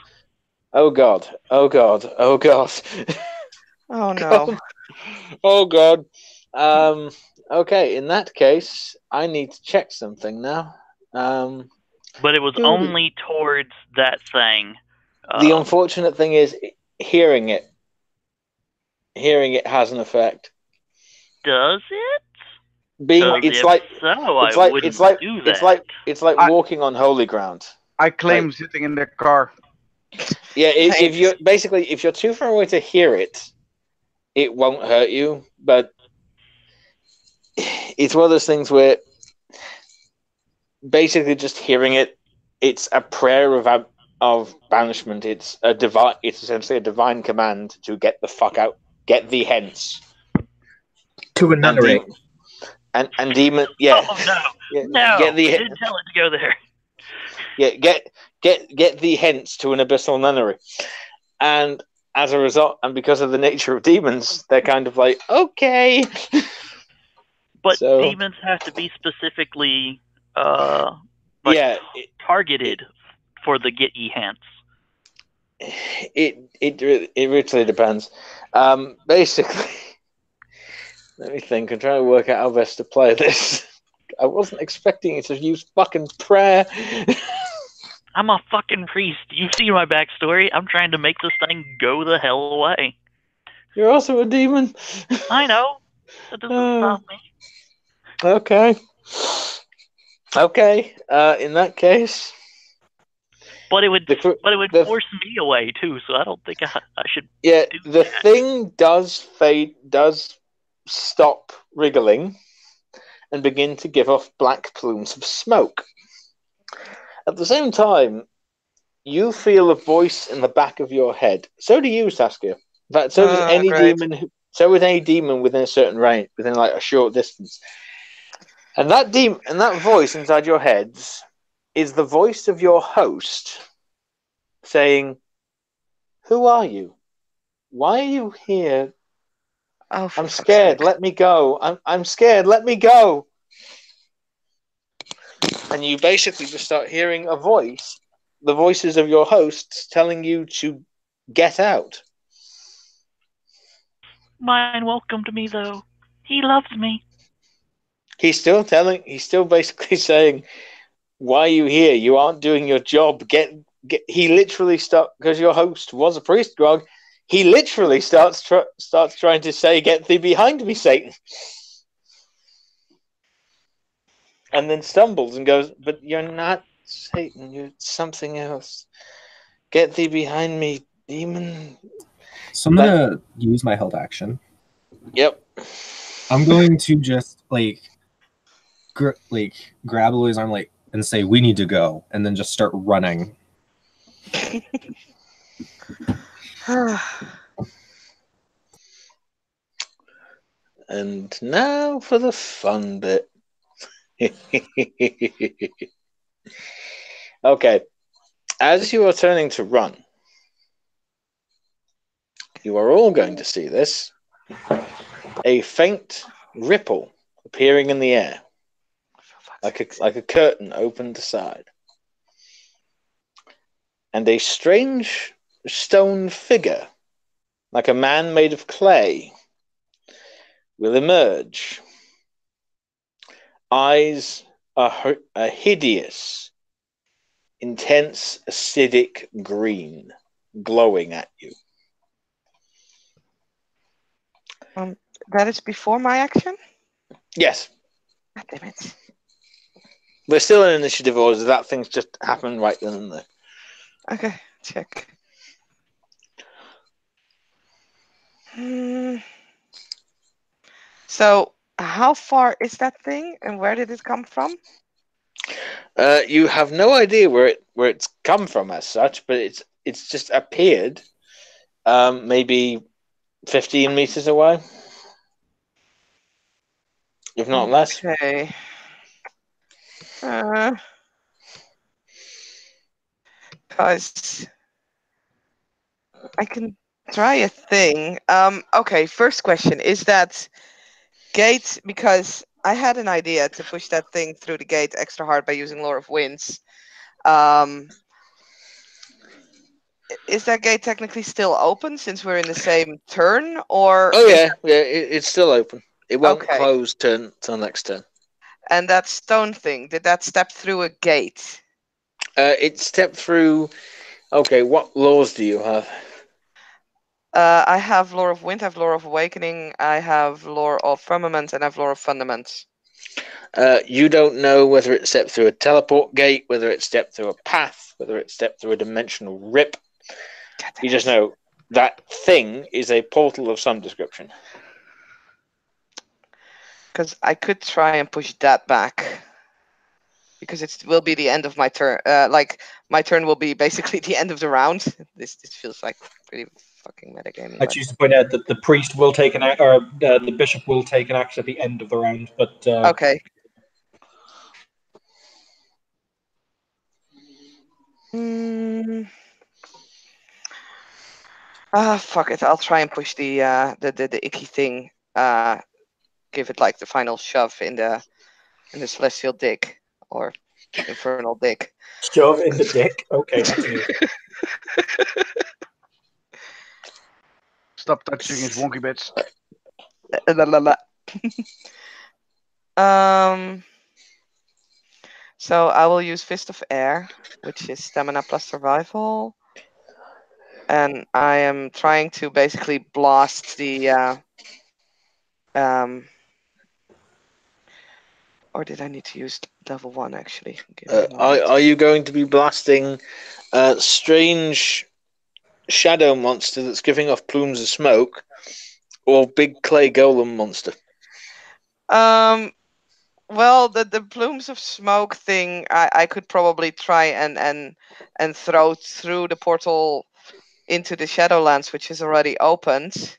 Oh God! Oh God! Oh God! Oh no. Oh God! Okay. In that case, I need to check something now. But it was only towards that thing. The unfortunate thing is, hearing it has an effect. Does it? It's like walking on holy ground. I claim sitting in the car. Yeah, if you're too far away to hear it, it won't hurt you. But it's one of those things where basically just hearing it, it's a prayer of banishment. It's essentially a divine command to get the fuck out, get thee hence. To a nunnery. And demon, yeah. Oh no, yeah, no! Get thee, didn't tell it to go there. Yeah, get thee hence to an abyssal nunnery, and as a result, and because of the nature of demons, they're kind of like, okay. But demons have to be specifically, targeted for the get ye hence. It really depends. Basically, let me think. I'm trying to work out how best to play this. I wasn't expecting you to use fucking prayer. I'm a fucking priest. You see my backstory. I'm trying to make this thing go the hell away. You're also a demon. I know. That doesn't stop me. Okay. Okay. In that case. But it would force me away too, so I don't think I should. Yeah, the thing does stop wriggling and begin to give off black plumes of smoke. At the same time, you feel a voice in the back of your head. So do you, Saskia. In fact, so does any demon. So with any demon within a certain range, within like a short distance. And that voice inside your heads is the voice of your host saying, "Who are you? Why are you here? I'm scared. Let me go. I'm scared. Let me go." And you basically just start hearing a voice, the voices of your hosts telling you to get out. Mine welcomed me though. He loves me. He's still basically saying, "Why are you here? You aren't doing your job. Get." He literally because your host was a priest, Grog. He literally starts trying to say, "Get thee behind me, Satan," and then stumbles and goes, "But you're not Satan. You're something else. Get thee behind me, demon." So I'm gonna use my held action. Yep. I'm going to just grab Louis' arm and say, "We need to go," and then just start running. And now for the fun bit. Okay. As you are turning to run, you are all going to see this. A faint ripple appearing in the air. Like a curtain opened aside. And a strange stone figure, like a man made of clay, will emerge. Eyes are hideous, intense, acidic green, glowing at you. That is before my action? Yes. God damn it. We're still in initiative order. That thing's just happened right then and there. Okay, check. Hmm. So, how far is that thing, and where did it come from? You have no idea where it's come from as such, but it's just appeared. Maybe 15 meters away, if not less. Okay. Because I can try a thing. Okay, first question. Is that gate, because I had an idea to push that thing through the gate extra hard by using Lore of Winds. Is that gate technically still open since we're in the same turn, or Oh yeah, it's still open. It won't Okay. close till next turn. And that stone thing, did that step through a gate? It stepped through. Okay, what laws do you have? I have Lore of Wind, I have Lore of Awakening, I have Lore of Firmament, and I have Lore of Fundament. You don't know whether it stepped through a teleport gate, whether it stepped through a path, whether it stepped through a dimensional rip. You just know that thing is a portal of some description. Because I could try and push that back. Because it will be the end of my turn. Like, my turn will be basically the end of the round. This feels like pretty fucking metagaming. I choose to point out that the priest will take the bishop will take an action at the end of the round, but Okay. Fuck it. I'll try and push the icky thing. Give it like the final shove in the celestial dick or infernal dick. shove in the dick. Okay, that's new. Stop touching his wonky bits. So I will use Fist of Air, which is stamina plus survival. And I am trying to basically blast the or did I need to use level 1 actually? Are you going to be blasting a strange shadow monster that's giving off plumes of smoke, or big clay golem monster? Well, the plumes of smoke thing, I could probably try and throw through the portal into the Shadowlands, which is already opened.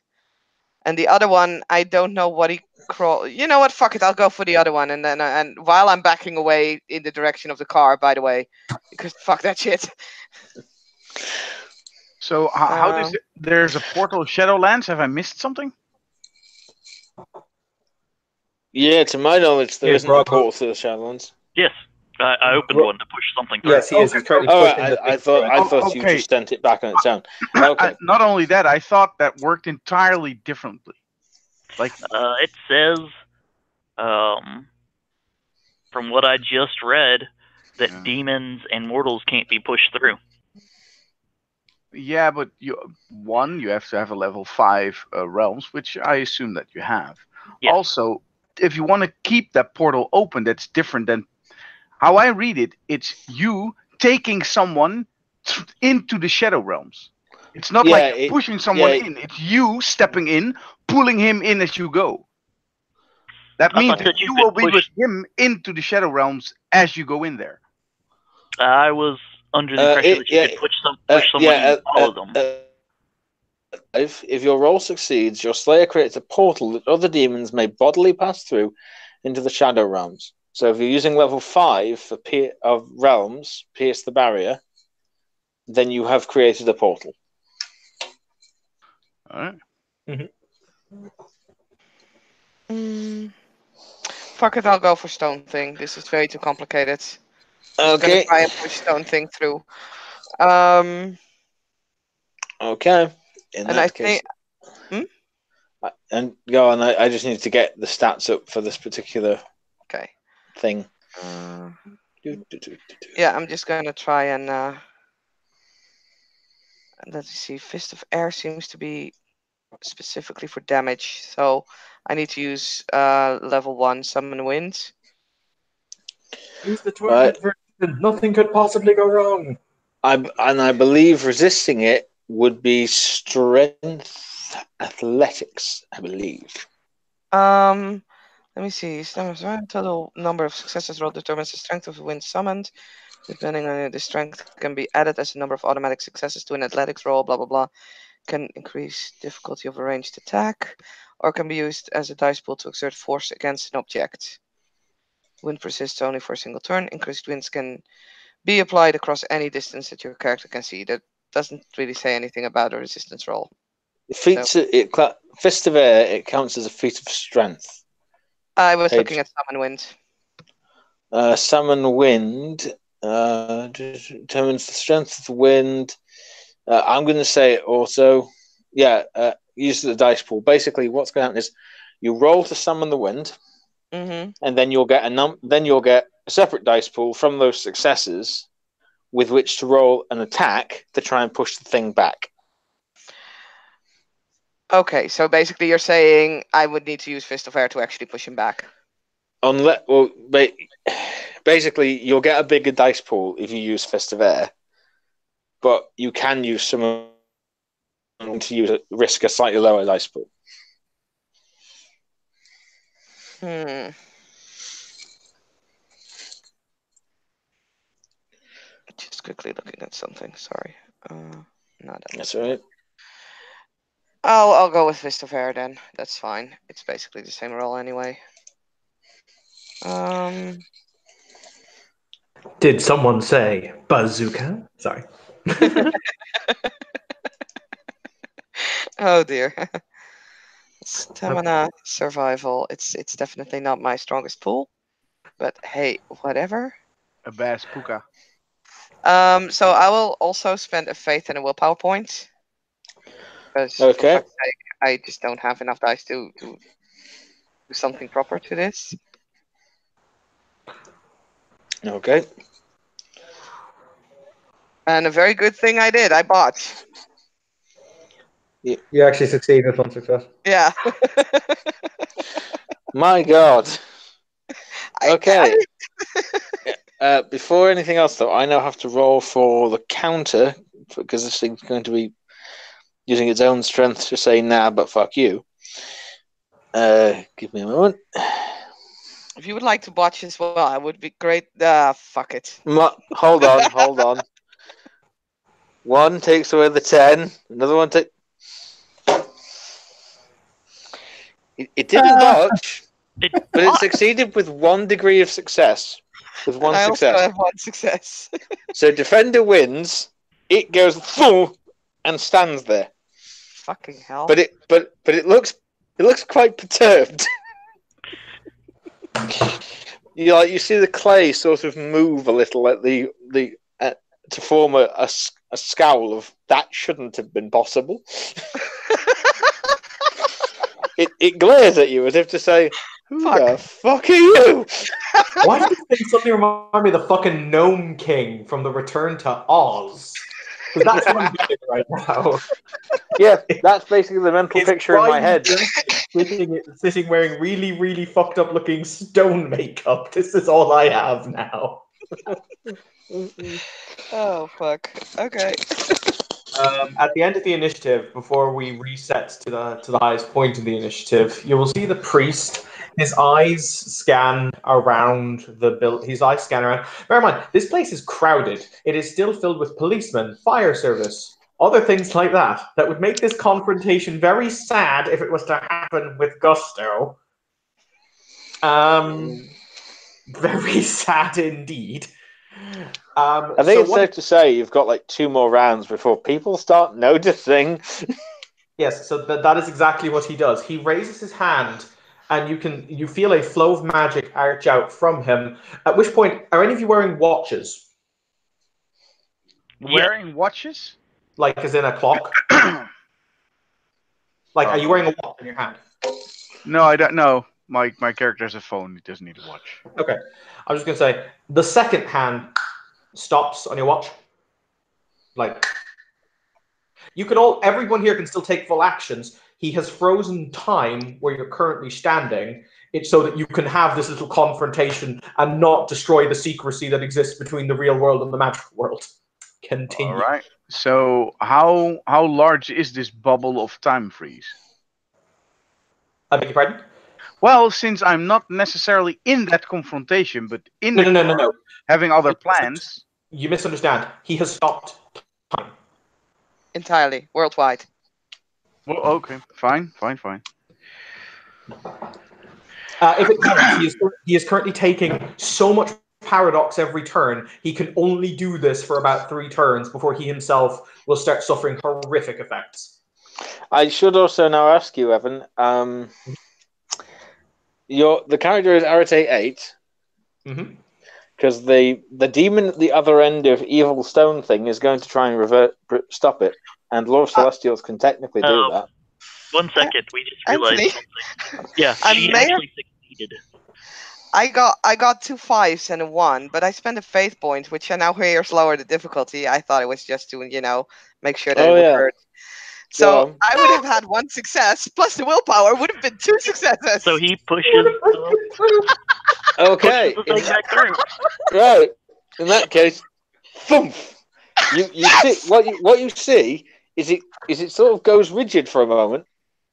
And the other one, I don't know what he crawl. You know what? Fuck it. I'll go for the other one. And then and while I'm backing away in the direction of the car, by the way, because fuck that shit. So how does it, there's a portal of Shadowlands? Have I missed something? Yeah, to my knowledge, there Yeah, isn't a portal to the Shadowlands. Yes, I opened one to push something through. Yes, he is. He's currently Oh, pushing the I thing thought through. you Okay. just sent it back on its own. Okay. Not only that, I thought that worked entirely differently. Like It says, from what I just read, that demons and mortals can't be pushed through. yeah, but you have to have a level 5 realms, which I assume that you have. Yeah. Also, if you want to keep that portal open, that's different than how I read it. It's you taking someone into the shadow realms. It's not like you're pushing someone in. It's you stepping in, pulling him in as you go. That means that you will be with him into the shadow realms as you go in there. I was under the impression that you could push someone and follow them. If your roll succeeds, your Slayer creates a portal that other demons may bodily pass through into the Shadow Realms. So if you're using level 5 for of realms, pierce the barrier, then you have created a portal. All right. Fuck it, I'll go for Stone Thing. This is very too complicated. I'm gonna try and push Stone Thing through. Okay. In that case. And go on. I just need to get the stats up for this particular thing. Yeah, I'm just gonna try and let's see. Fist of Air seems to be specifically for damage, so I need to use level 1 Summon Wind. Use the torment version. Nothing could possibly go wrong. I believe resisting it would be strength. athletics, I believe. Let me see. Total number of successes rolled determines the strength of the wind summoned. Depending on it, the strength can be added as a number of automatic successes to an athletics roll. Blah blah blah. Can increase difficulty of a ranged attack, or can be used as a dice pool to exert force against an object. Wind persists only for a single turn. Increased winds can be applied across any distance that your character can see. That doesn't really say anything about a resistance roll. Fist of air, it counts as a feat of strength. I was looking at summon wind. Summon wind determines the strength of the wind. I'm going to say it also. Use the dice pool. Basically, what's going to happen is you roll to summon the wind, and then you'll get a separate dice pool from those successes with which to roll an attack to try and push the thing back. Okay, so basically you're saying I would need to use Fist of Air to actually push him back. Basically, you'll get a bigger dice pool if you use Fist of Air, but you can use some to risk a slightly lower dice pool. Just quickly looking at something. Sorry. That's all right. I'll go with Fist of Air then. That's fine. It's basically the same roll anyway. Did someone say bazooka? Sorry. Oh dear. Stamina, survival. It's definitely not my strongest pool, but hey, whatever. A bass puka. So I will also spend a faith and a willpower point. Because for fuck's sake, I just don't have enough dice to do something proper to this. Okay. And a very good thing I did. I bought. You actually succeed with one success. Yeah. My God. Okay. Before anything else, though, I now have to roll for the counter because this thing's going to be using its own strength to say nah, but fuck you. Give me a moment. If you would like to watch as well, I would be great. Fuck it. Hold on. One takes away the 10. Another one takes. It didn't botch, but it succeeded with 1 degree of success. With one I success. also have 1 success. So Defender wins. It goes full and stands there. Fucking hell. But it looks quite perturbed. You see the clay sort of move a little at to form a scowl of that shouldn't have been possible. It glares at you as if to say, "Who the fuck are you?" Why does this thing suddenly remind me of the fucking Gnome King from the Return to Oz? Because that's what I'm getting right now. Yeah, that's basically the mental picture in my head. Sitting wearing really, really fucked up looking stone makeup. This is all I have now. Oh, fuck. Okay. At the end of the initiative, before we reset to the highest point of the initiative, you will see the priest. His eyes scan around the building. His eyes scan around. Bear in mind, this place is crowded. It is still filled with policemen, fire service, other things like that. That would make this confrontation very sad if it was to happen with gusto. Very sad indeed. I think it's safe to say you've got like 2 more rounds before people start noticing. Yes, so that is exactly what he does. He raises his hand, and you feel a flow of magic arch out from him. At which point, are any of you wearing watches? Wearing watches? Like as in a clock? Like, are you wearing a watch in your hand? No, I don't know. My character has a phone. He doesn't need a watch. Okay. I was just going to say, the second hand stops on your watch. Like, everyone here can still take full actions. He has frozen time where you're currently standing. It's so that you can have this little confrontation and not destroy the secrecy that exists between the real world and the magical world. Continue. All right. So how large is this bubble of time freeze? I beg your pardon? Well, since I'm not necessarily in that confrontation, but in No, the no, no, no, no. having other plans. You misunderstand. He has stopped time. Entirely worldwide. Well, okay, fine. If it counts, he is currently taking so much paradox every turn. He can only do this for about 3 turns before he himself will start suffering horrific effects. I should also now ask you, Evan. The character is Arate 8. Mm-hmm. Because the demon at the other end of Evil Stone thing is going to try and stop it. And Lord of Celestials can technically do that. 1 second, we just realized Anthony? something. Yeah, she actually succeeded. I got 2 5s and a 1, but I spent a faith point, which I now hear is lower the difficulty. I thought it was just to, make sure that it would hurt. So I would have had 1 success, plus the willpower would have been 2 successes. So he pushes Okay. pushes the thing back through. Right. In that case, thump. You see what you see is it sort of goes rigid for a moment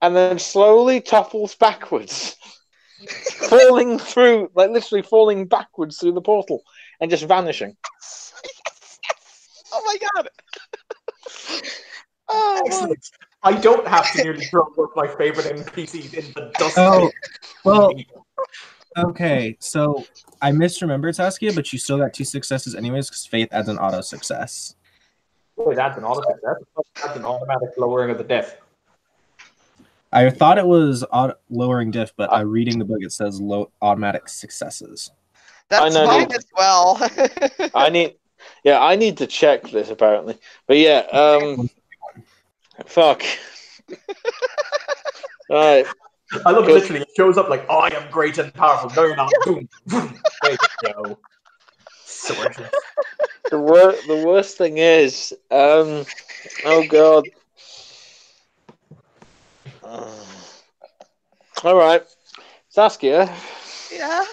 and then slowly topples backwards. Falling through, like literally falling backwards through the portal and just vanishing. Yes. Oh my god. Oh, excellent. I don't have to nearly throw one of my favorite NPCs in the dust. Oh, well, okay. So I misremembered Saskia, but you still got 2 successes anyways because Faith adds an auto success. Wait, that's an auto success. That's an automatic lowering of the diff. I thought it was lowering diff, but reading the book, it says automatic successes. That's fine as well. I need to check this apparently. But yeah, fuck. Alright. I love it literally. It shows up like, I am great and powerful. No, you're not. Boom, boom. There you go. Sorted. The worst thing is, oh god. All right, Saskia. Yeah.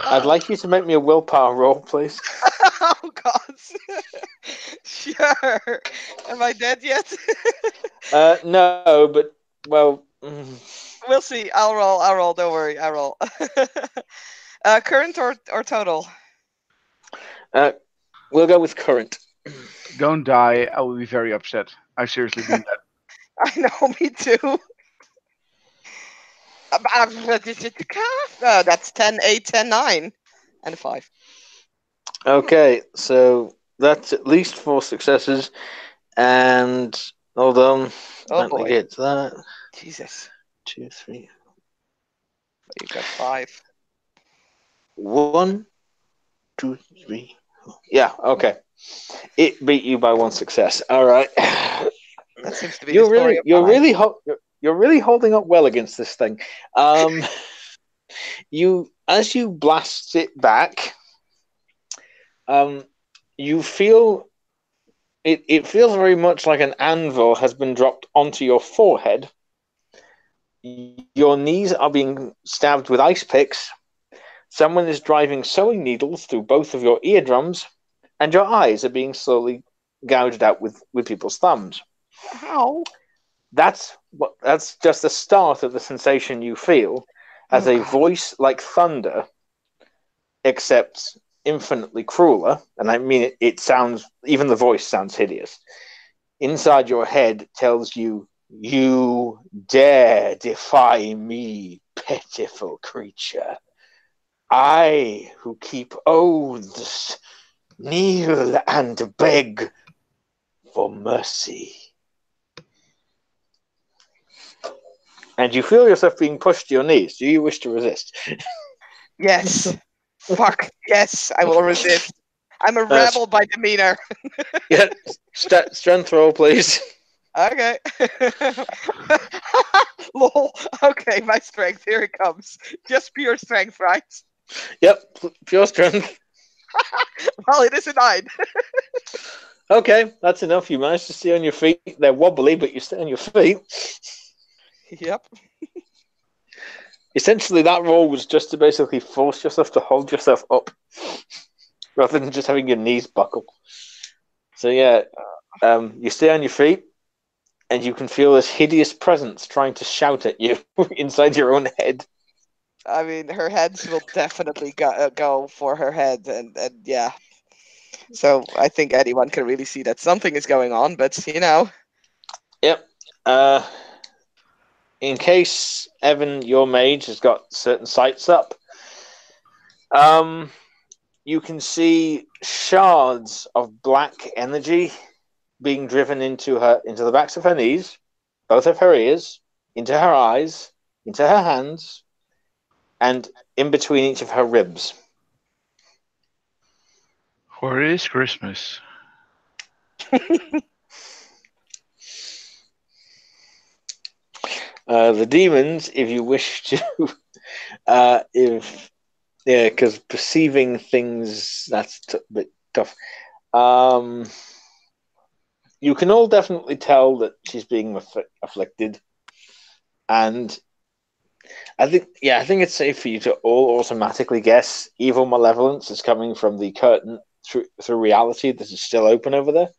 I'd like you to make me a willpower roll, please. Oh god. Sure. Am I dead yet? No, but well. We'll see. I'll roll. Don't worry. I roll. Current or total? We'll go with current. Don't die. I will be very upset. I seriously mean that. I know, me too. That's 10, 8, 10, 9, and a 5. Okay, so that's at least 4 successes, and hold on. Oh Let me boy. get to that. Jesus. 2, 3. You got 5. 1, 2, 3. Yeah, okay. It beat you by 1 success. All right. That seems to be the story of you're my life. you're really holding up well against this thing. As you blast it back, you feel it feels very much like an anvil has been dropped onto your forehead. Your knees are being stabbed with ice picks. Someone is driving sewing needles through both of your eardrums, and your eyes are being slowly gouged out with people's thumbs. How? That's just the start of the sensation you feel as a voice like thunder, except infinitely crueler. And I mean, it sounds, even the voice sounds hideous. Inside your head tells you, "You dare defy me, pitiful creature. I, who keep oaths, kneel and beg for mercy." And you feel yourself being pushed to your knees. Do you wish to resist? Yes. Fuck. Yes, I will resist. I'm a rebel by demeanor. Yeah. Strength roll, please. Okay. Lol. Okay, my strength. Here it comes. Just pure strength, right? Yep, pure strength. Well, it is a 9. Okay, that's enough. You managed to stay on your feet. They're wobbly, but you stay on your feet. Yep. Essentially, that roll was just to basically force yourself to hold yourself up, rather than just having your knees buckle. So yeah, you stay on your feet, and you can feel this hideous presence trying to shout at you inside your own head. I mean, her heads will definitely go for her head, and yeah. So I think anyone can really see that something is going on, but you know. Yep. In case Evan, your mage, has got certain sights up, you can see shards of black energy being driven into the backs of her knees, both of her ears, into her eyes, into her hands, and in between each of her ribs. Where is Christmas? The demons, if you wish to, because perceiving things, that's a bit tough. You can all definitely tell that she's being afflicted, and I think it's safe for you to all automatically guess evil malevolence is coming from the curtain through reality that is still open over there.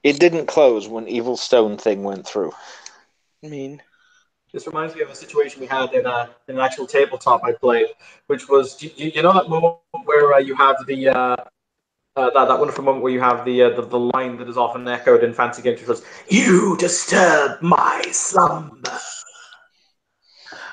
It didn't close when evil stone thing went through. I mean, This reminds me of a situation we had in an actual tabletop I played, which was you know that moment where you have that wonderful moment where you have the line that is often echoed in fancy games, which was "You disturb my slumber."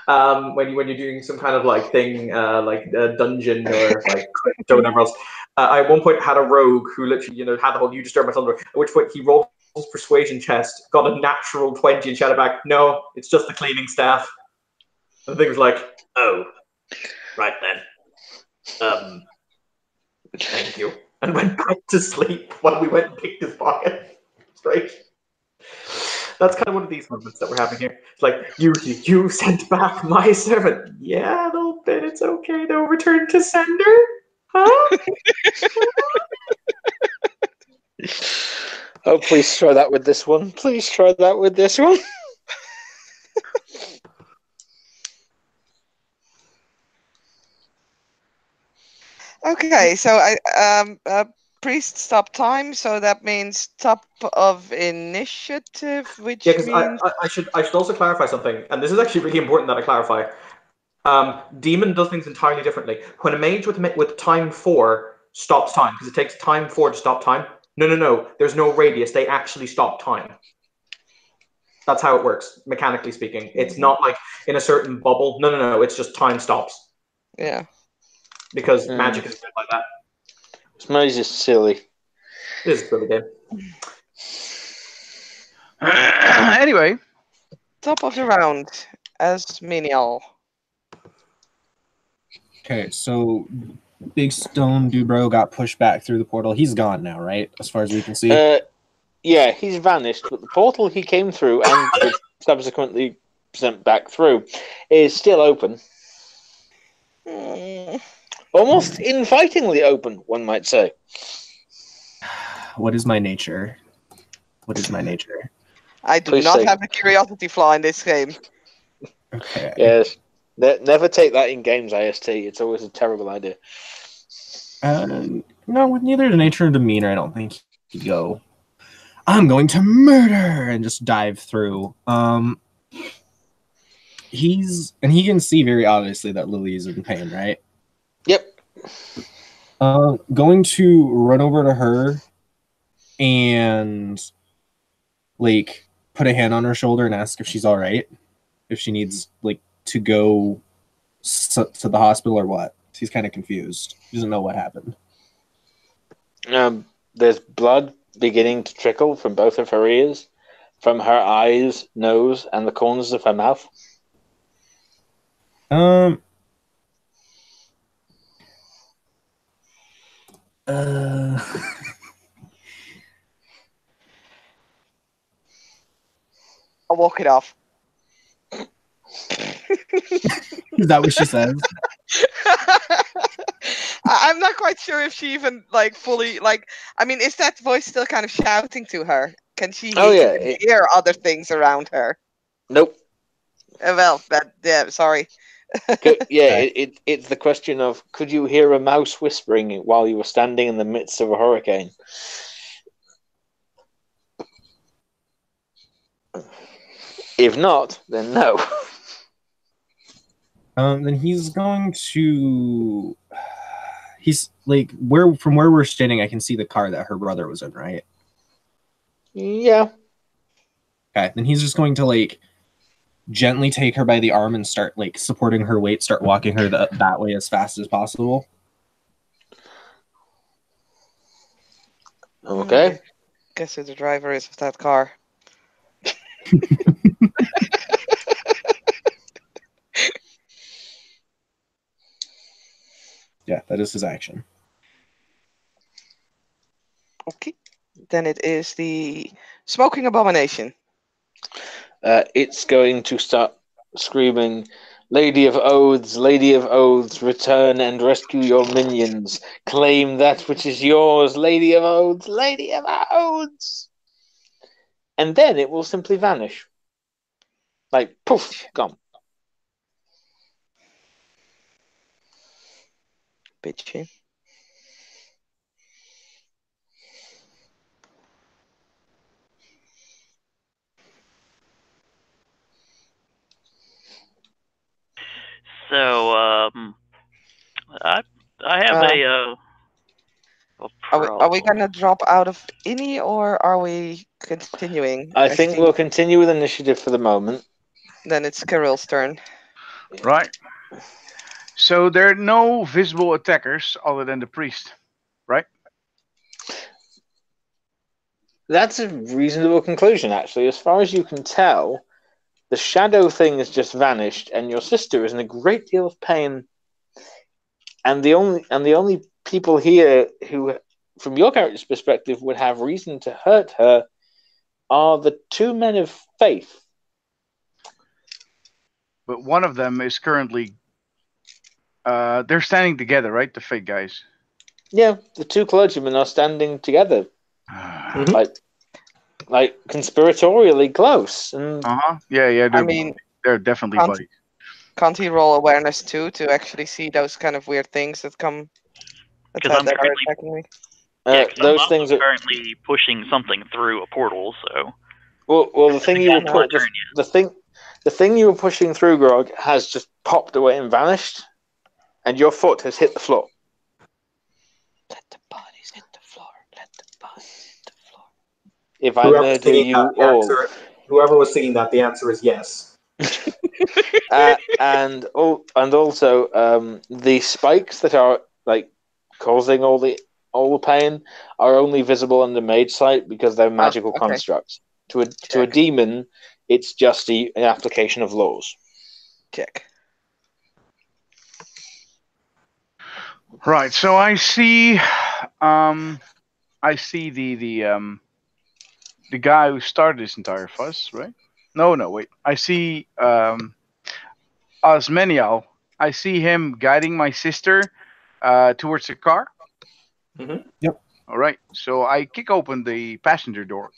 When you're doing some kind of like thing, like a dungeon or like crypt or whatever else. I at one point had a rogue who literally, had the whole "you disturb my slumber," at which point he rolled his persuasion chest, got a natural 20, and shouted back, "No, it's just the cleaning staff." And the thing was like, "Oh, right then. Thank you," and went back to sleep while we went and picked his pocket. Straight. That's kind of one of these moments that we're having here. It's like, you sent back my servant. Yeah, a little bit. It's okay. They'll return to sender. Huh? Oh, please try that with this one. Please try that with this one. okay, so priest stop time, so that means top of initiative, which Yeah, because means I should also clarify something, and this is actually really important that I clarify. Demon does things entirely differently. When a mage with time 4 stops time, because it takes time 4 to stop time. No. There's no radius. They actually stop time. That's how it works, mechanically speaking. It's not like in a certain bubble. No. It's just time stops. Yeah. Because magic is like that. Smody's just silly. It is a silly game. Anyway. Top of the round, as Menial. Okay, so Big Stone Dubro got pushed back through the portal. He's gone now, right? As far as we can see. Yeah, he's vanished, but the portal he came through and was subsequently sent back through is still open. Almost invitingly open, one might say. What is my nature? What is my nature? I do Please not say. have a curiosity flaw in this game. Okay. Yes. Never take that in games, IST. It's always a terrible idea. No, with neither nature nor demeanor, I don't think he'd go, "I'm going to murder," and just dive through. He can see very obviously that Lily's in pain, right? Yep. Going to run over to her and like put a hand on her shoulder and ask if she's all right, if she needs like to go to the hospital or what. He's kind of confused. He doesn't know what happened. There's blood beginning to trickle from both of her ears, from her eyes, nose, and the corners of her mouth. I'll walk it off. Is that what she says? I'm not quite sure if she even like fully like. I mean, is that voice still kind of shouting to her? Can she hear other things around her? Nope. Well, sorry. It's the question of, could you hear a mouse whispering while you were standing in the midst of a hurricane? If not, then no. Then he's going to. He's like from where we're standing. I can see the car that her brother was in, right? Yeah. Okay. Then he's just going to like gently take her by the arm and start like supporting her weight, start walking her that way as fast as possible. Okay. Guess who the driver is of that car? Yeah, that is his action. Okay. Then it is the smoking abomination. It's going to start screaming, Lady of Oaths, return and rescue your minions. Claim that which is yours, Lady of Oaths, Lady of Oaths. And then it will simply vanish. Like, poof, gone. Bitchy. So, I have a Are we problem. gonna drop out of any, or are we continuing? I think we'll continue with initiative for the moment. Then it's Kirill's turn. Right. So there are no visible attackers other than the priest, right? That's a reasonable conclusion, actually. As far as you can tell, the shadow thing has just vanished, and your sister is in a great deal of pain. And the only people here who, from your character's perspective, would have reason to hurt her are the two men of faith. But one of them is currently. They're standing together, right? The fake guys. Yeah, the two clergymen are standing together, like conspiratorially close. And Yeah. I They're definitely can't- buddies. Can't he roll awareness too to actually see those kind of weird things that come Because I'm that are currently, attacking me? yeah, 'cause those I'm things also are currently pushing something through a portal. So well. The thing you were Not put, turn the thing you were pushing through, Grog, has just popped away and vanished, and your foot has hit the floor. Let the bodies hit the floor. Let the bodies hit the floor. If I murder you all, whoever was singing that, the answer is yes. and also the spikes that are like causing all the pain are only visible on the mage sight because they're magical okay. constructs. To a demon, it's just an application of laws. Check. Right. So I see. The guy who started this entire fuss, right? No, wait. I see Osmenial. I see him guiding my sister towards the car. Mm-hmm. Yep. All right. So I kick open the passenger door.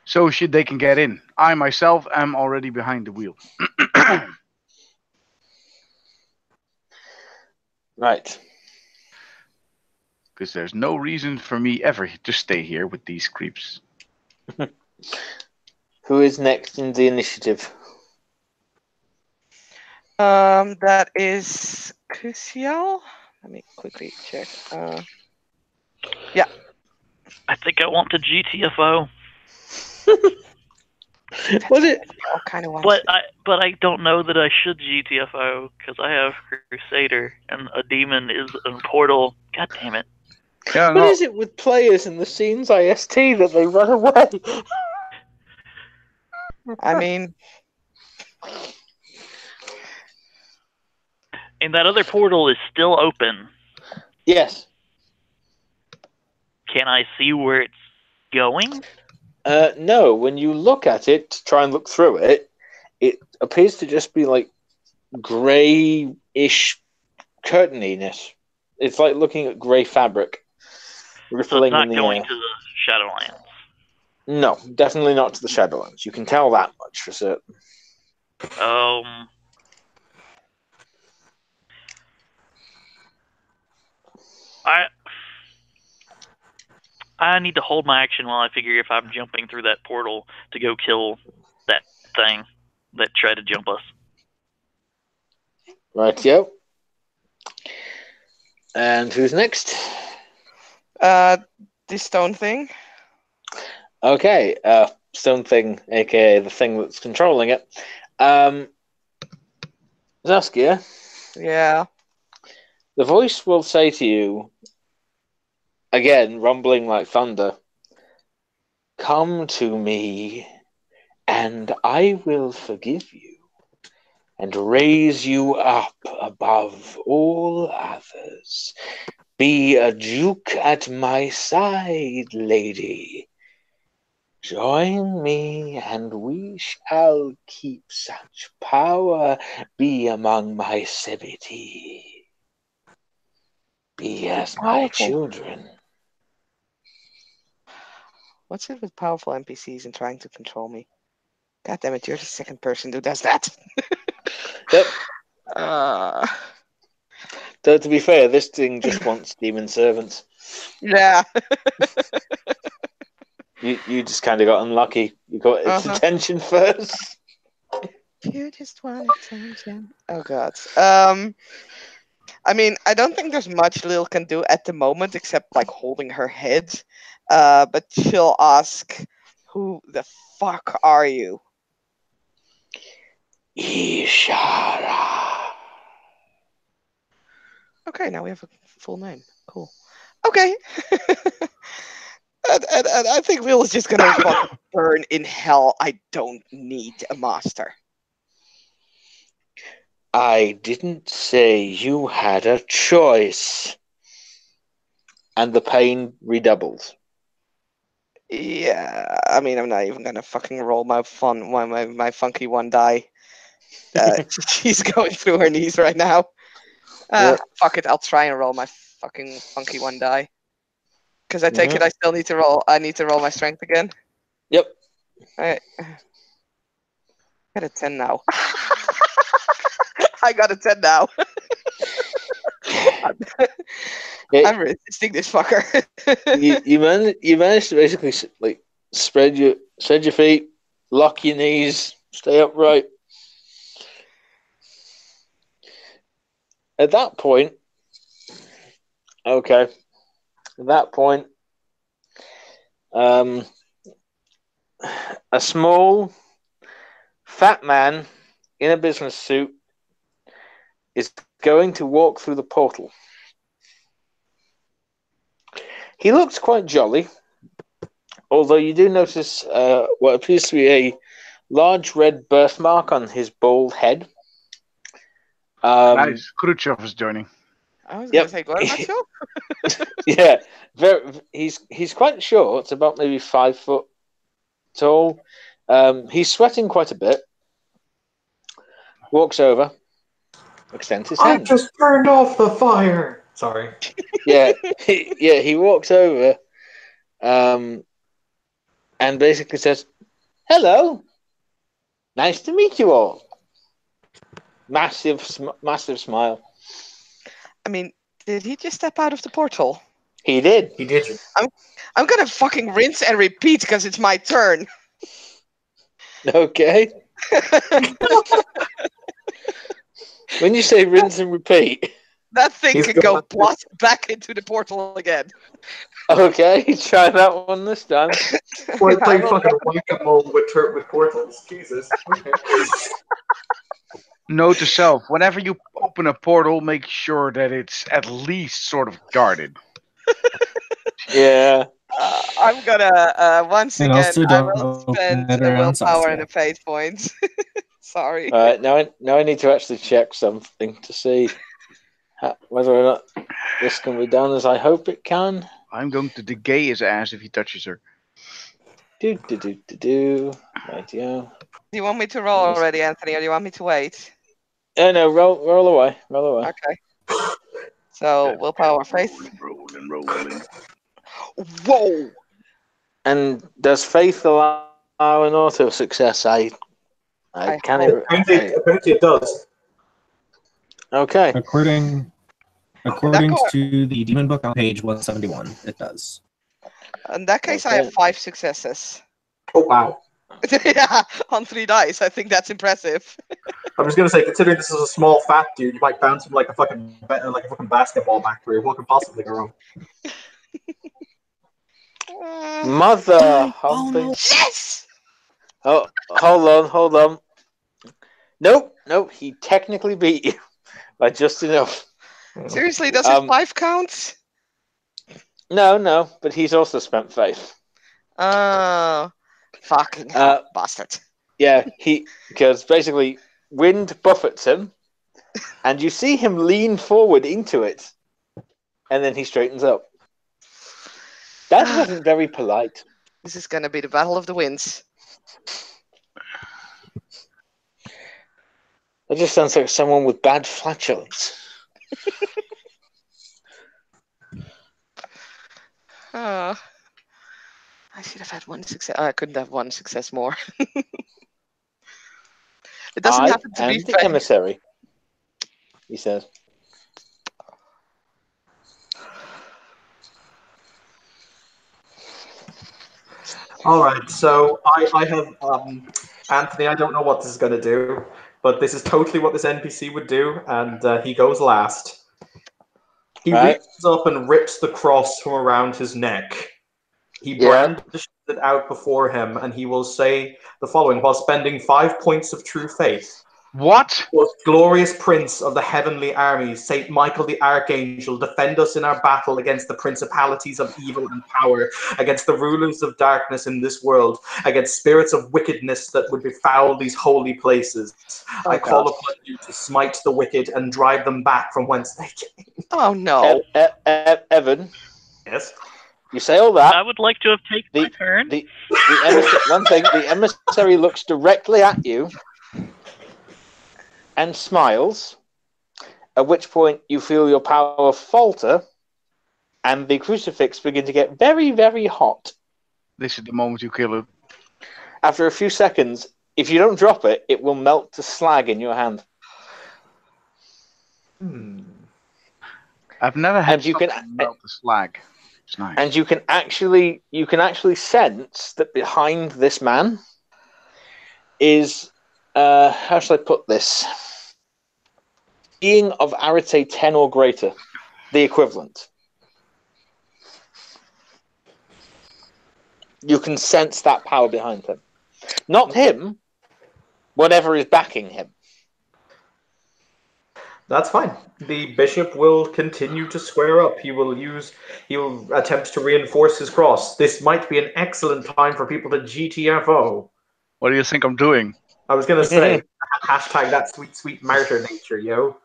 So they can get in. I myself am already behind the wheel. Right. Because there's no reason for me ever to stay here with these creeps. Who is next in the initiative? That is Crucial. Let me quickly check. Yeah. I think I want to GTFO. Was it? Kind of But I don't know that I should GTFO because I have Crusader and a demon is a portal. God damn it! Yeah, What is it with players in the scenes IST that they run away? I mean, And that other portal is still open. Yes. Can I see where it's going? No, when you look at it, try and look through it, it appears to just be like grey-ish curtaininess. It's like looking at grey fabric So rippling it's not in the going air. to the Shadowlands. No, definitely not to the Shadowlands. You can tell that much for certain. Um, I I need to hold my action while I figure if I'm jumping through that portal to go kill that thing that tried to jump us. Right, yo. And who's next? The stone thing. Okay, stone thing, aka the thing that's controlling it. Zaskia, Yeah. the voice will say to you, again, rumbling like thunder, "Come to me, and I will forgive you, and raise you up above all others. Be a duke at my side, lady. Join me, and we shall keep such power be among my civity. Be as my Powerful. children." What's it with powerful NPCs and trying to control me? God damn it, you're the second person who does that. Yep. Uh, Though to be fair, this thing just wants demon servants. yeah. You just kind of got unlucky. You got its attention first. You just want attention. Oh god. I mean, I don't think there's much Lil can do at the moment except like holding her head. But she'll ask, "Who the fuck are you?" Ishara. Okay, now we have a full name. Cool. Okay. and I think Lil is just gonna respond, "Burn in hell. I don't need a master." I didn't say you had a choice. And the pain redoubles. Yeah, I mean, I'm not even gonna fucking roll my funky one die. She's going through her knees right now. Yep. Fuck it, I'll try and roll my fucking funky one die. Because I take it Mhm. I still need to roll. I need to roll my strength again. Yep. Alright. Got a 10 now. I got a 10 now. Yeah, I'm resisting this fucker. you managed to basically like spread your feet, lock your knees, stay upright. At that point, okay. At that point, a small, fat man in a business suit is going to walk through the portal. He looks quite jolly, although you do notice what appears to be a large red birthmark on his bald head. Nice. Khrushchev is joining. I was Yep. gonna say Gorbachev. Yeah, he's quite short. It's about maybe 5 foot tall. He's sweating quite a bit. Walks over, extends his I hand. just turned off the fire. Sorry. Yeah, he walks over, and basically says, "Hello, nice to meet you all." Massive smile. I mean, did he just step out of the portal? He did. He did. I'm gonna fucking rinse and repeat because it's my turn. Okay. When you say rinse and repeat, That thing He's can go gone. blast back into the portal again. okay, try that one this time. Well, play I will fucking whack-a-mole with portals. Jesus. Okay. Note to self: whenever you open a portal, make sure that it's at least sort of guarded. Yeah. I'm gonna once And again. also I don't will open spend it a around willpower and a Saskia. fate point. Sorry. All right. Now I need to actually check something to see whether or not this can be done as I hope it can. I'm going to degay his ass if he touches her. Do. Right, yeah. Do you want me to roll already, Anthony, or do you want me to wait? Oh no, roll away. Okay. So willpower, faith. Rolling. Whoa! And does faith allow an auto success? I I can't. Apparently it does. Okay. According to the Demon Book on page 171, it does. In that case, I have Okay. 5 successes. Oh wow! Yeah, on 3 dice. I think that's impressive. I'm just gonna say, considering this is a small fat dude, you might bounce him like a fucking basketball back through. What could possibly go wrong? Mother humping. Yes! Oh, hold on. Nope. He technically beat you by just enough. Seriously, does his 5 count? No, but he's also spent 5. Oh, fucking hell, bastard. Yeah, because basically wind buffets him, and you see him lean forward into it, and then he straightens up. That wasn't very polite. This is gonna be the battle of the winds. That just sounds like someone with bad flatulence. Oh, I should have had 1 success. I couldn't have 1 success more. It doesn't happen to be the fair. emissary, he says. All right, so I have Anthony. I don't know what this is going to do, but this is totally what this NPC would do, and he goes last. He reaches up and rips the cross from around his neck. He brandishes it out before him, and he will say the following while spending 5 points of true faith. What? Most glorious prince of the heavenly armies, Saint Michael the Archangel, defend us in our battle against the principalities of evil and power, against the rulers of darkness in this world, against spirits of wickedness that would befoul these holy places. I call upon you to smite the wicked and drive them back from whence they came. Oh no. Evan. Yes? You say all that. I would like to have taken my turn. The emissary looks directly at you and smiles, at which point you feel your power falter and the crucifix begin to get very, very hot. This is the moment you kill it. After a few seconds, if you don't drop it, it will melt to slag in your hand. I've never had And you something can melt to slag. It's nice. And you can actually sense that behind this man is how shall I put this? Being of arete 10 or greater, the equivalent. You can sense that power behind him. Not him, whatever is backing him. That's fine. The bishop will continue to square up. He will attempt to reinforce his cross. This might be an excellent time for people to GTFO. What do you think I'm doing? I was going to say, hashtag that sweet, sweet martyr nature, yo.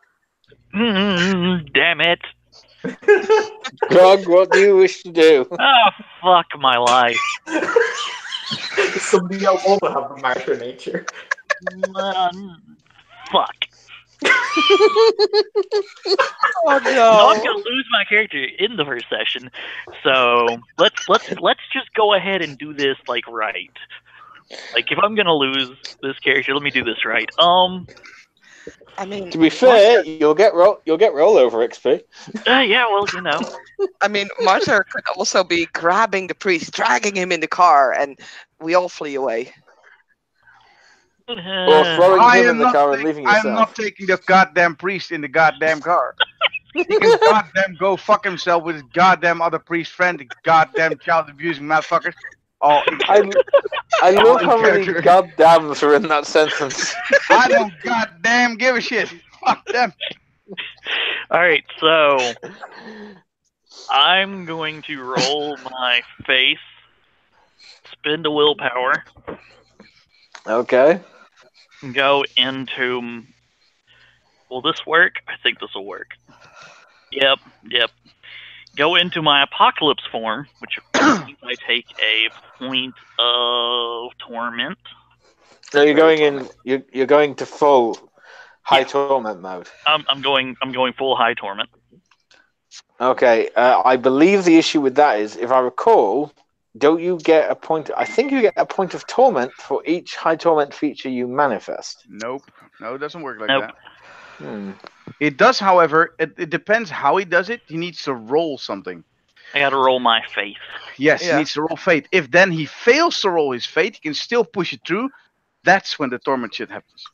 Damn it. Grog, what do you wish to do? Oh, fuck my life. Somebody else also have the martyr nature. Fuck. Oh no! No, I'm gonna lose my character in the first session, so let's just go ahead and do this like right. Like if I'm gonna lose this character, let me do this right. I mean, to be fair, you'll get rollover XP. Yeah, well, you know. I mean, Martyr could also be grabbing the priest, dragging him in the car, and we all flee away. Or throwing him in the car and leaving yourself. I'm not taking the goddamn priest in the goddamn car. He can goddamn go fuck himself with his goddamn other priest friend, the goddamn child abusing motherfuckers. Oh, I love how many goddams are in that sentence. I don't goddamn give a shit. Fuck them. Alright, so I'm going to roll my face, spend a willpower. Okay. Go into... Will this work? I think this will work. Yep. Go into my apocalypse form, which means I take a point of torment. So you're going to full high torment mode. I'm going full high torment. Okay. I believe the issue with that is, if I recall, don't you get a point? I think you get a point of torment for each high torment feature you manifest. Nope. No, it doesn't work like Nope. that. Hmm. It does, however. It depends how he does it. He needs to roll something. I gotta roll my faith. Yes, he Yeah. needs to roll fate. If then he fails to roll his fate, he can still push it through. That's when the torment shit happens.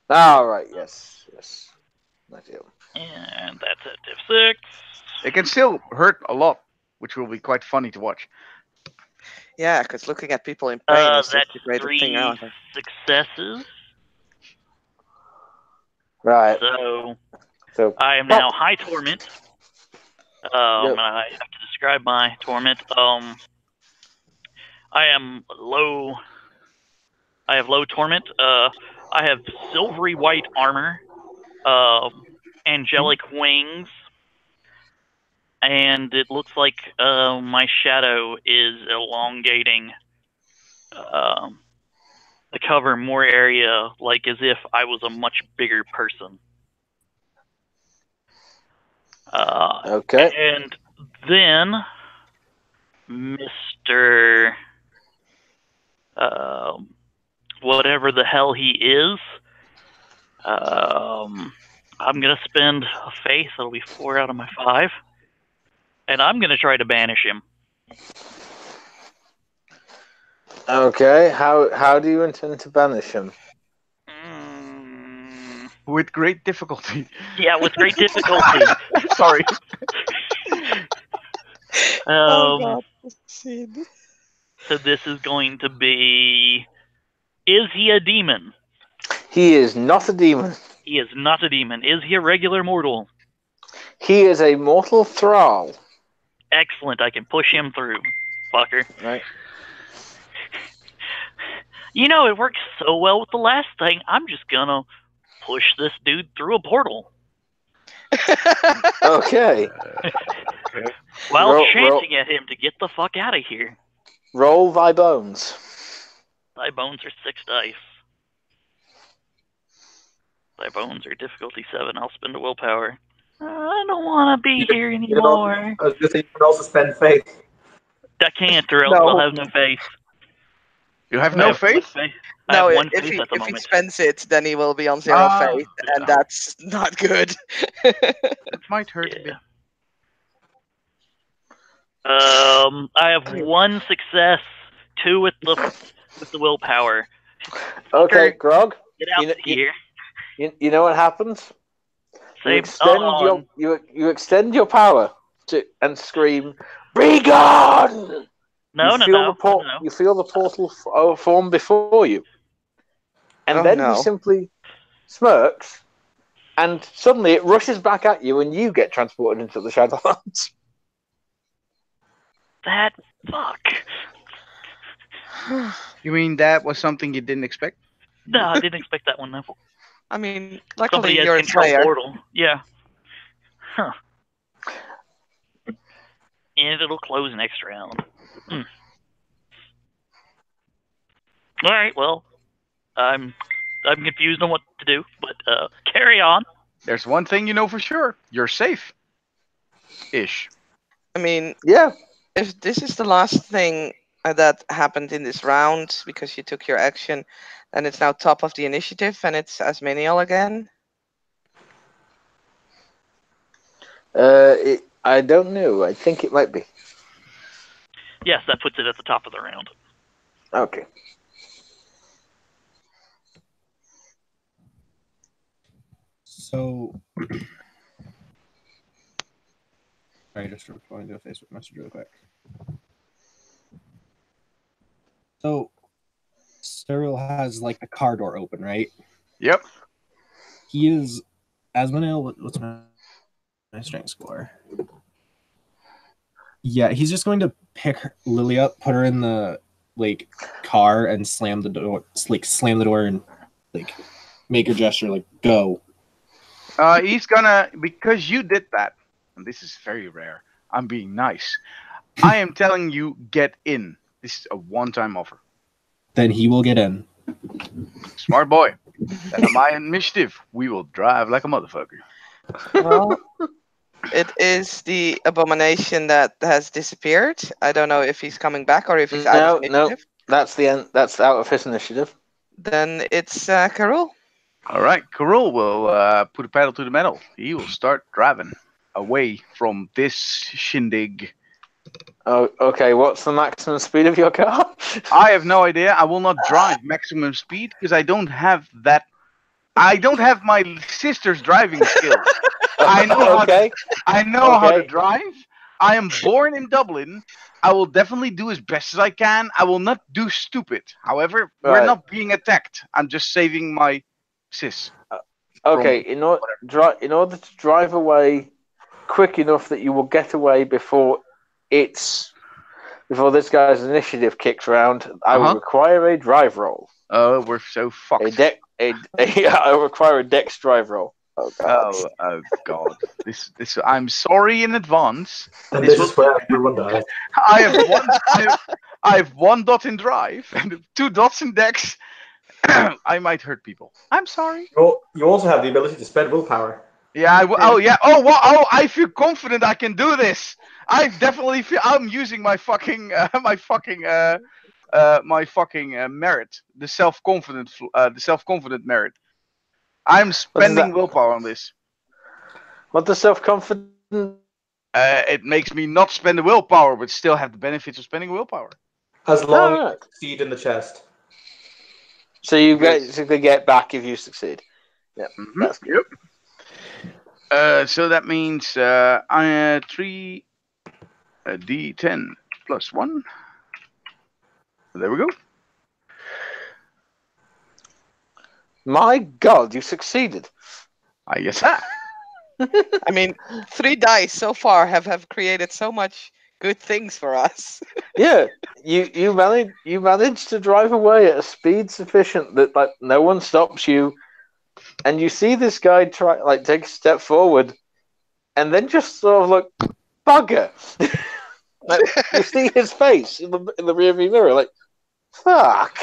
All right. Yes. Yes. My deal. And that's at div 6. It can still hurt a lot, which will be quite funny to watch. Yeah, because looking at people in pain is That's just the greatest 3 thing ever. successes. Right. So I am now high torment. Yep. I have to describe my torment. I am low. I have low torment. I have silvery white armor, angelic wings, and it looks like my shadow is elongating to cover more area, like as if I was a much bigger person. Okay. And then Mr. Whatever the hell he is, I'm going to spend a faith. That'll be 4 out of my 5. And I'm going to try to banish him. Okay. How do you intend to banish him? With great difficulty. Yeah, with great difficulty. Sorry. Oh God, this scene. So this is going to be... Is he a demon? He is not a demon. He is not a demon. Is he a regular mortal? He is a mortal thrall. Excellent. I can push him through. Fucker. Right. You know, it worked so well with the last thing, I'm just gonna push this dude through a portal. Okay. While chanting at him to get the fuck out of here. Roll thy bones. Thy bones are 6 dice. Thy bones are difficulty 7. I'll spend a willpower. I don't want to be here anymore. I was going to say you can also spend faith. I can't, or else No. I'll have no faith. You have I no have one faith? faith. I No, have one if faith he at the if he moment. spends it, then he will be on 0 Ah, faith, and that's not good. It might hurt a bit. I have 1 success, 2 with the willpower. Okay, Fucker, Grog. get out of here. You know what happens? You Save extend on. you extend your power and scream, "Be gone!" No. You feel the portal form before you, and Oh, then no. he simply smirks, and suddenly it rushes back at you, and you get transported into the Shadowlands. That fuck. You mean that was something you didn't expect? No, I didn't expect that one though. I mean, luckily Somebody has you're a control player. portal. Yeah. Huh. And it'll close next round. All right. Well, I'm confused on what to do, but carry on. There's one thing you know for sure. You're safe. Ish. I mean, Yeah. if this is the last thing that happened in this round because you took your action, then it's now top of the initiative and it's Asminiel again. I don't know. I think it might be. Yes, that puts it at the top of the round. Okay. So, sorry, just replying to a Facebook message real quick. So, Cyril has like the car door open, right? Yep. He is Asmonel. What's my strength score? Yeah, he's just going to pick Lily up, put her in the like car, and slam the door. Like slam the door and like make a gesture, like go. He's gonna, because you did that, and this is very rare. I'm being nice. I am telling you, get in. This is a one-time offer. Then he will get in. Smart boy. And on my initiative, we will drive like a motherfucker. Well, It is the abomination that has disappeared. I don't know if he's coming back or if he's out of No, initiative. that's the end. That's out of his initiative. Then it's Carol. All right, Karul will put a pedal to the metal. He will start driving away from this shindig. Oh, okay. What's the maximum speed of your car? I have no idea. I will not drive maximum speed because I don't have that. I don't have my sister's driving skills. I know how Okay. I know how to Okay. drive. I am born in Dublin. I will definitely do as best as I can. I will not do stupid. However, we're Right. not being attacked. I'm just saving my sis. Okay. From In order to drive away quick enough that you will get away before this guy's initiative kicks around, I will require a drive roll. Oh, we're so fucked. I require a dex drive roll. Oh god. Oh God! This. I'm sorry in advance. And this is where everyone dies. I have one. I have 1 dot in drive and 2 dots in dex. I might hurt people. I'm sorry. You also have the ability to spend willpower. Yeah. Oh yeah. Oh wow. Oh, I feel confident I can do this. I definitely feel. I'm using my fucking merit, the self-confident merit. I'm spending willpower on this. What does self-confidence? It makes me not spend the willpower, but still have the benefits of spending willpower. As long as you succeed in the chest. So you basically get back if you succeed. Yeah, that's good. Yep. So that means 3 d10 plus 1. There we go. My God, you succeeded. I guess that. I mean, 3 dice so far have created so much good things for us. Yeah, you managed to drive away at a speed sufficient that like no one stops you, and you see this guy take a step forward, and then just sort of look, bugger. Like, you see his face in the rearview mirror, like, fuck.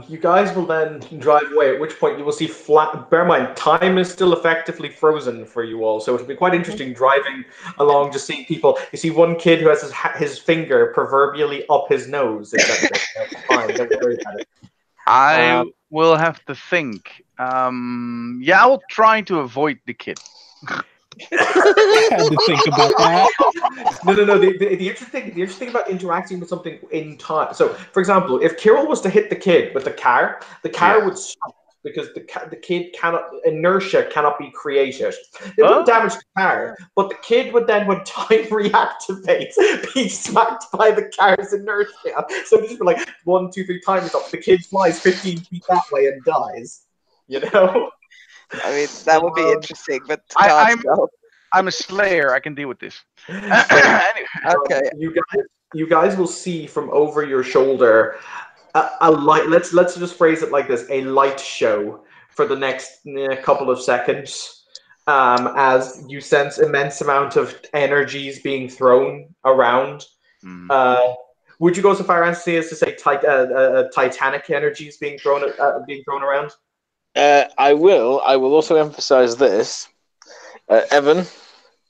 You guys will then drive away, at which point you will see flat. Bear in mind, time is still effectively frozen for you all, so it'll be quite interesting driving along, just seeing people. You see one kid who has his finger proverbially up his nose. Etc. Fine, don't worry about it. I will have to think. Yeah, I will try to avoid the kid. I had to think about that. No. The interesting thing about interacting with something in time. So, for example, if Kirill was to hit the kid with the car would stop because the kid inertia cannot be created. It wouldn't damage the car, but the kid would then, when time reactivates, be smacked by the car's inertia. So just be like 1, 2, 3 times up. The kid flies 15 feet that way and dies. You know. I mean, that would be interesting, but I'm a slayer. I can deal with this. Anyway. Okay. You guys will see from over your shoulder a light. Let's just phrase it like this: a light show for the next couple of seconds, as you sense immense amount of energies being thrown around. Would you go so far as to say Titanic energies being thrown around? I will also emphasize this, Evan.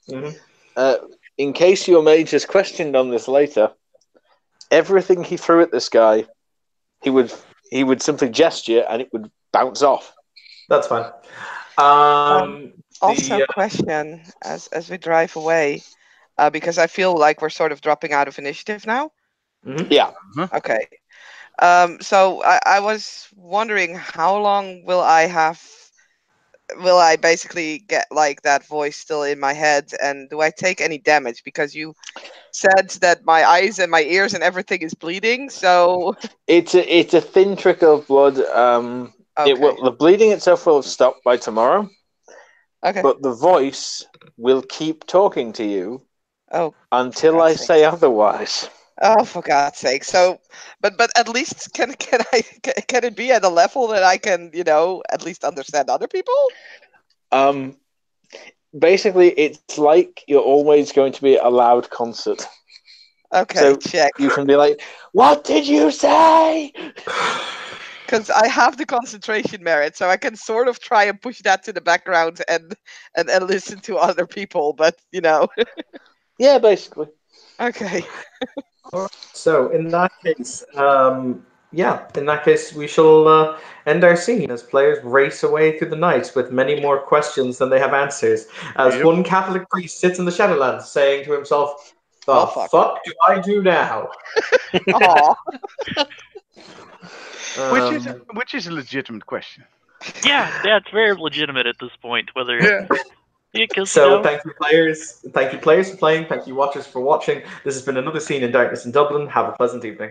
Mm-hmm. In case your mage is questioned on this later, everything he threw at this guy, he would simply gesture and it would bounce off. That's fine. Also, question as we drive away, because I feel like we're sort of dropping out of initiative now. Mm-hmm. Yeah. Okay. So I was wondering, how long will I basically get like that voice still in my head, and do I take any damage? Because you said that my eyes and my ears and everything is bleeding, so it's a thin trickle of blood. The bleeding itself will have stopped by tomorrow. Okay. But the voice will keep talking to you until I say say otherwise. Oh, for God's sake! So, but at least can it be at a level that I can at least understand other people? Basically, it's like you're always going to be at a loud concert. Okay, so check. You can be like, "What did you say?" because I have the concentration merit, so I can sort of try and push that to the background and listen to other people. But Yeah, basically. okay. So in that case, we shall end our scene as players race away through the night with many more questions than they have answers. As Yep. one Catholic priest sits in the Shadowlands, saying to himself, "The Oh, fuck. do I do now?" Aw. Which is a legitimate question. Yeah, that's very legitimate at this point. Whether Yeah. because So thank you players for playing. Thank you watchers for watching. This has been another scene in Darkness in Dublin. Have a pleasant evening.